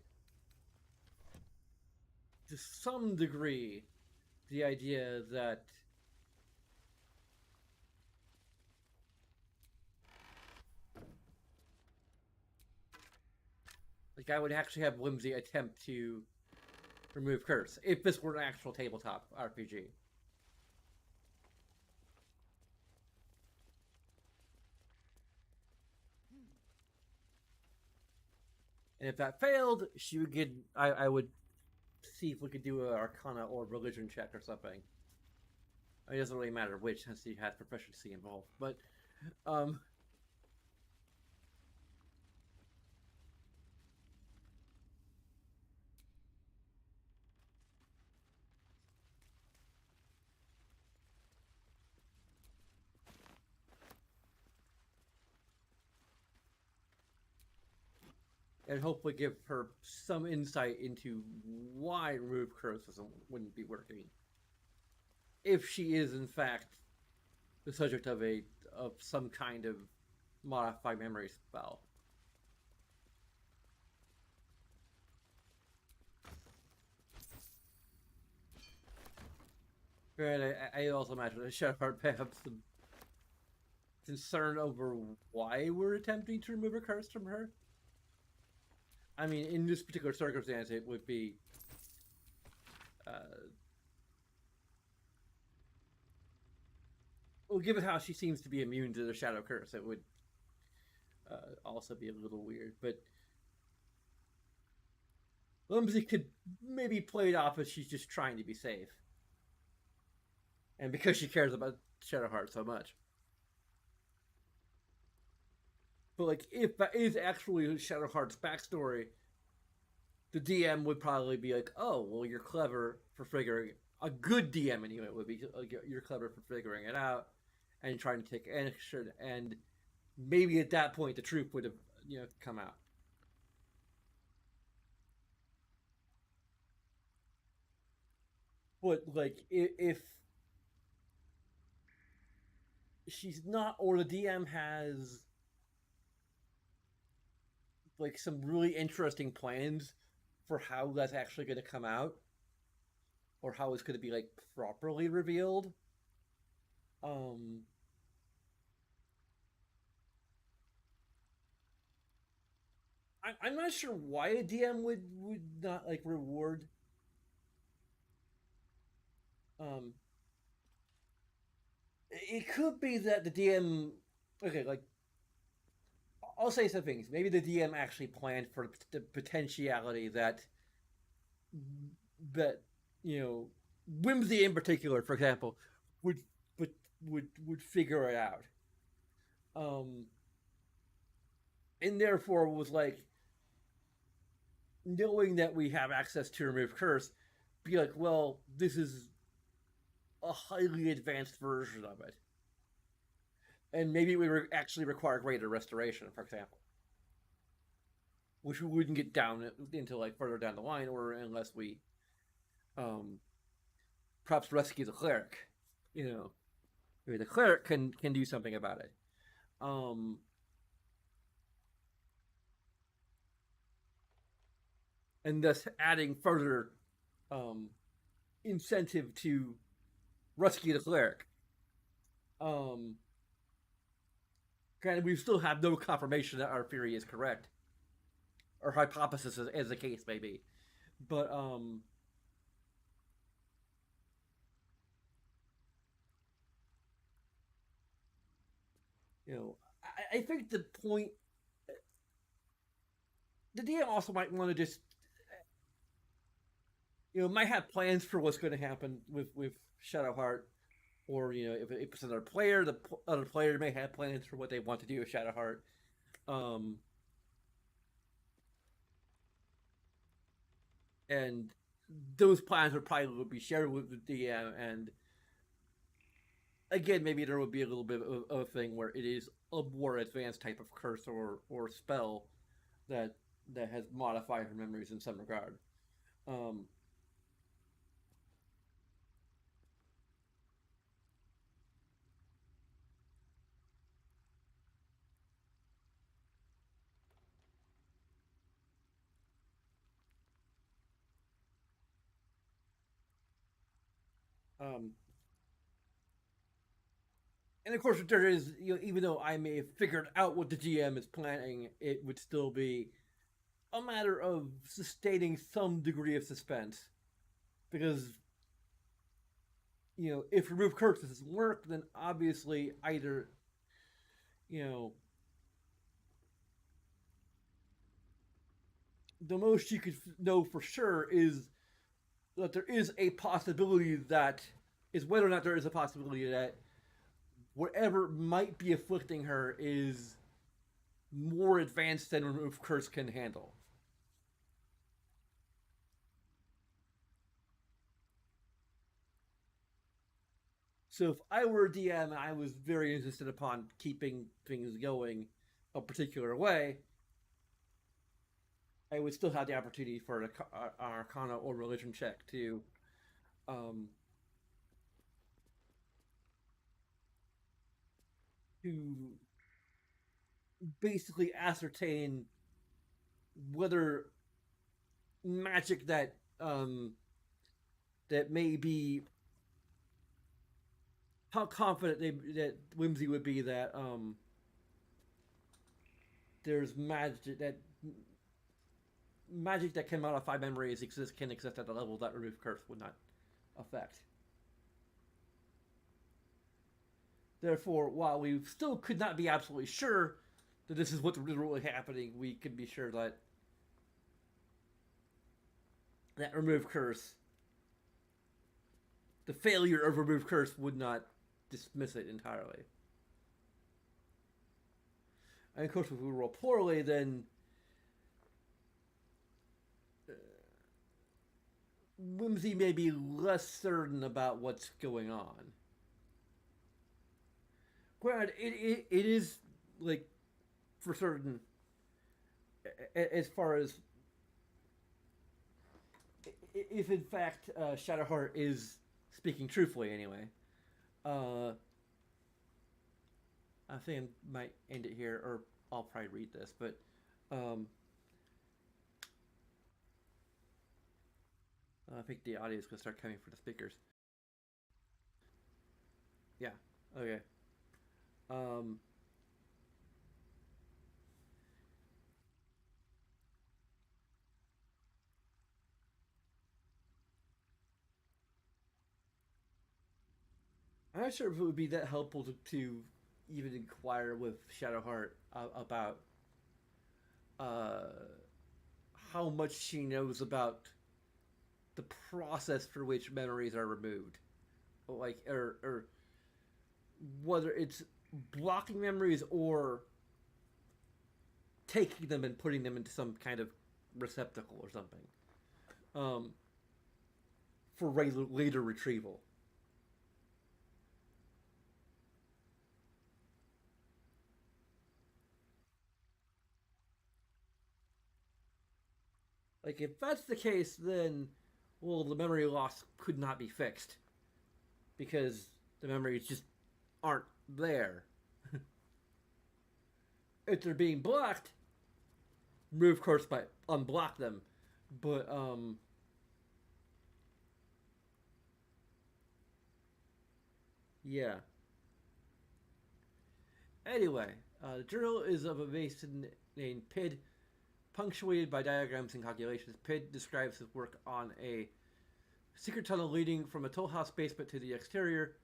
A: to some degree the idea that I would actually have Whimsy attempt to remove curse if this were an actual tabletop RPG. And if that failed, she would get. I would see if we could do an Arcana or religion check or something. It doesn't really matter which, since he has proficiency involved. But, and hopefully give her some insight into why remove curse wouldn't be working. If she is in fact the subject of some kind of modify memory spell. Granted, I also imagine that Shadowheart may have some concern over why we're attempting to remove a curse from her. I mean, in this particular circumstance, it would be well, given how she seems to be immune to the shadow curse, it would also be a little weird. But Whimsy could maybe play it off as she's just trying to be safe, and because she cares about Shadowheart so much. But like, if that is actually Shadowheart's backstory, the DM would probably be like, "Oh, well, you're clever for figuring." A good DM anyway would be like, "You're clever for figuring it out and trying to take action." And maybe at that point, the truth would have come out. But like, if she's not, or the DM has like some really interesting plans for how that's actually going to come out, or how it's going to be like properly revealed. Um, I'm not sure why a DM would not like reward. Um, it could be that the DM, okay, like I'll say some things. Maybe the DM actually planned for the potentiality that that Whimsy in particular, for example, would would would figure it out. Um, and therefore was like, knowing that we have access to remove curse, be like, well, this is a highly advanced version of it, and maybe we actually require greater restoration, for example, which we wouldn't get down into like further down the line, or unless we perhaps rescue the cleric. Maybe the cleric can do something about it. And thus adding further incentive to rescue the cleric. Granted, we still have no confirmation that our theory is correct, or hypothesis, as the case may be. But I think the point, the DM also might want to just, might have plans for what's going to happen with Shadowheart, or if it's another player, the other player may have plans for what they want to do with Shadowheart. And those plans would probably be shared with the DM, and again, maybe there would be a little bit of a thing where it is a more advanced type of curse or spell that has modified her memories in some regard. Um, and of course, there is, even though I may have figured out what the GM is planning, it would still be a matter of sustaining some degree of suspense, because if remove curse doesn't work, then obviously either the most you could know for sure is that there is a possibility that is whether or not there is a possibility that whatever might be afflicting her is more advanced than remove curse can handle. So if I were a DM and I was very insistent upon keeping things going a particular way, I would still have the opportunity for an Arcana or Religion check um, to basically ascertain whether magic that that may be, how confident that Whimsy would be that there's magic that can modify memories can exist at a level that remove curse would not affect. Therefore, while we still could not be absolutely sure that this is what's really happening, we can be sure that remove curse, the failure of remove curse, would not dismiss it entirely. And of course, if we roll poorly, then Whimsy may be less certain about what's going on. Granted, it is, like, for certain, as far as if in fact Shadowheart is speaking truthfully anyway. I think I might end it here, or I'll probably read this, but I think the audio is going to start coming for the speakers. Yeah, okay. I'm not sure if it would be that helpful to even inquire with Shadowheart about how much she knows about the process for which memories are removed, like, or whether it's blocking memories or taking them and putting them into some kind of receptacle or something, for later retrieval. Like, if that's the case, then, well, the memory loss could not be fixed because the memories just aren't there. If they're being blocked, move course by unblock them. But yeah. Anyway, the journal is of a mason named Pid, punctuated by diagrams and calculations. Pid describes his work on a secret tunnel leading from a toll house basement to the exterior.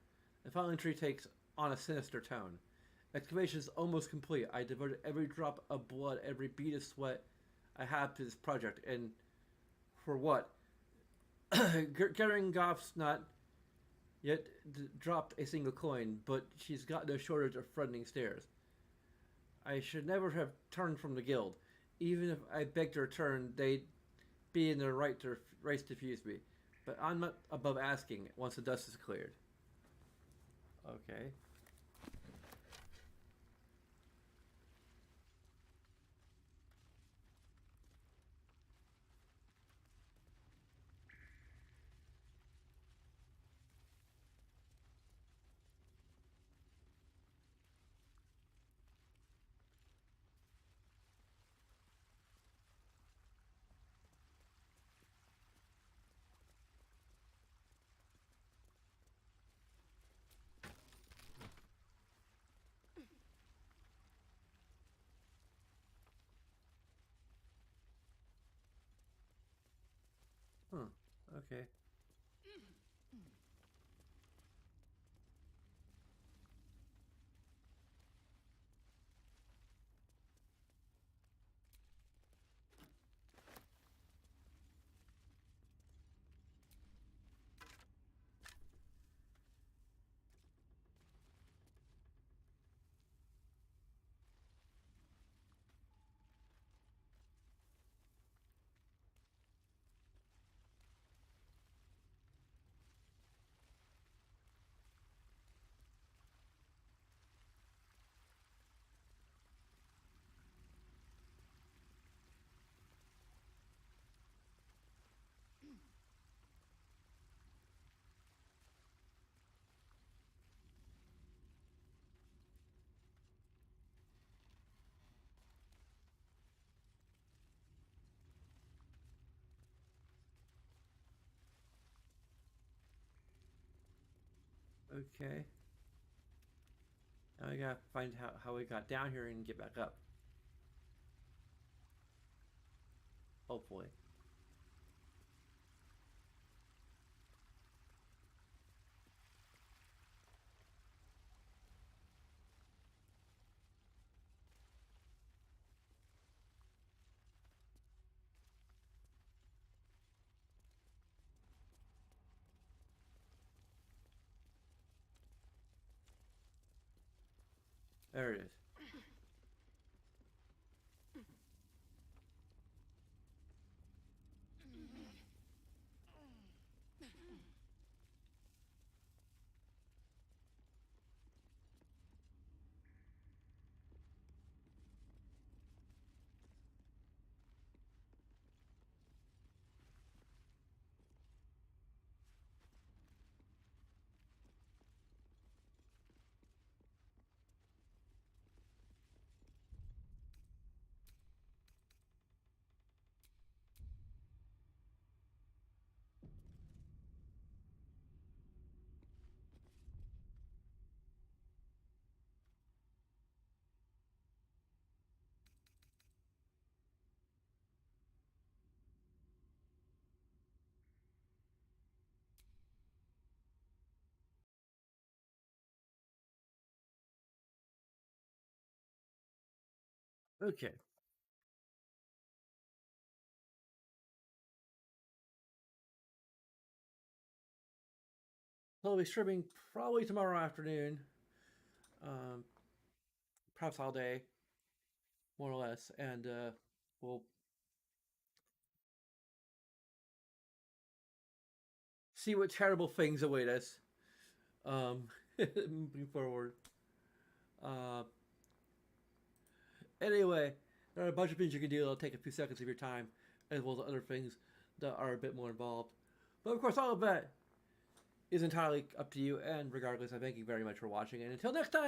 A: The final entry takes on a sinister tone. Excavation is almost complete. I devoted every drop of blood, every bead of sweat I have to this project. And for what? Geringoff's not yet dropped a single coin, but she's got no shortage of frightening stares. I should never have turned from the guild. Even if I begged to return, they'd be in their right to refuse me. But I'm not above asking once the dust is cleared. Okay. Huh. Okay. Okay. Now I gotta find how we got down here and get back up. Hopefully. There it is. Okay. So I'll be streaming probably tomorrow afternoon, um, perhaps all day, more or less, and we'll see what terrible things await us moving forward. Uh, anyway, there are a bunch of things you can do that'll take a few seconds of your time, as well as other things that are a bit more involved. But of course, all of that is entirely up to you, and regardless, I thank you very much for watching, and until next time!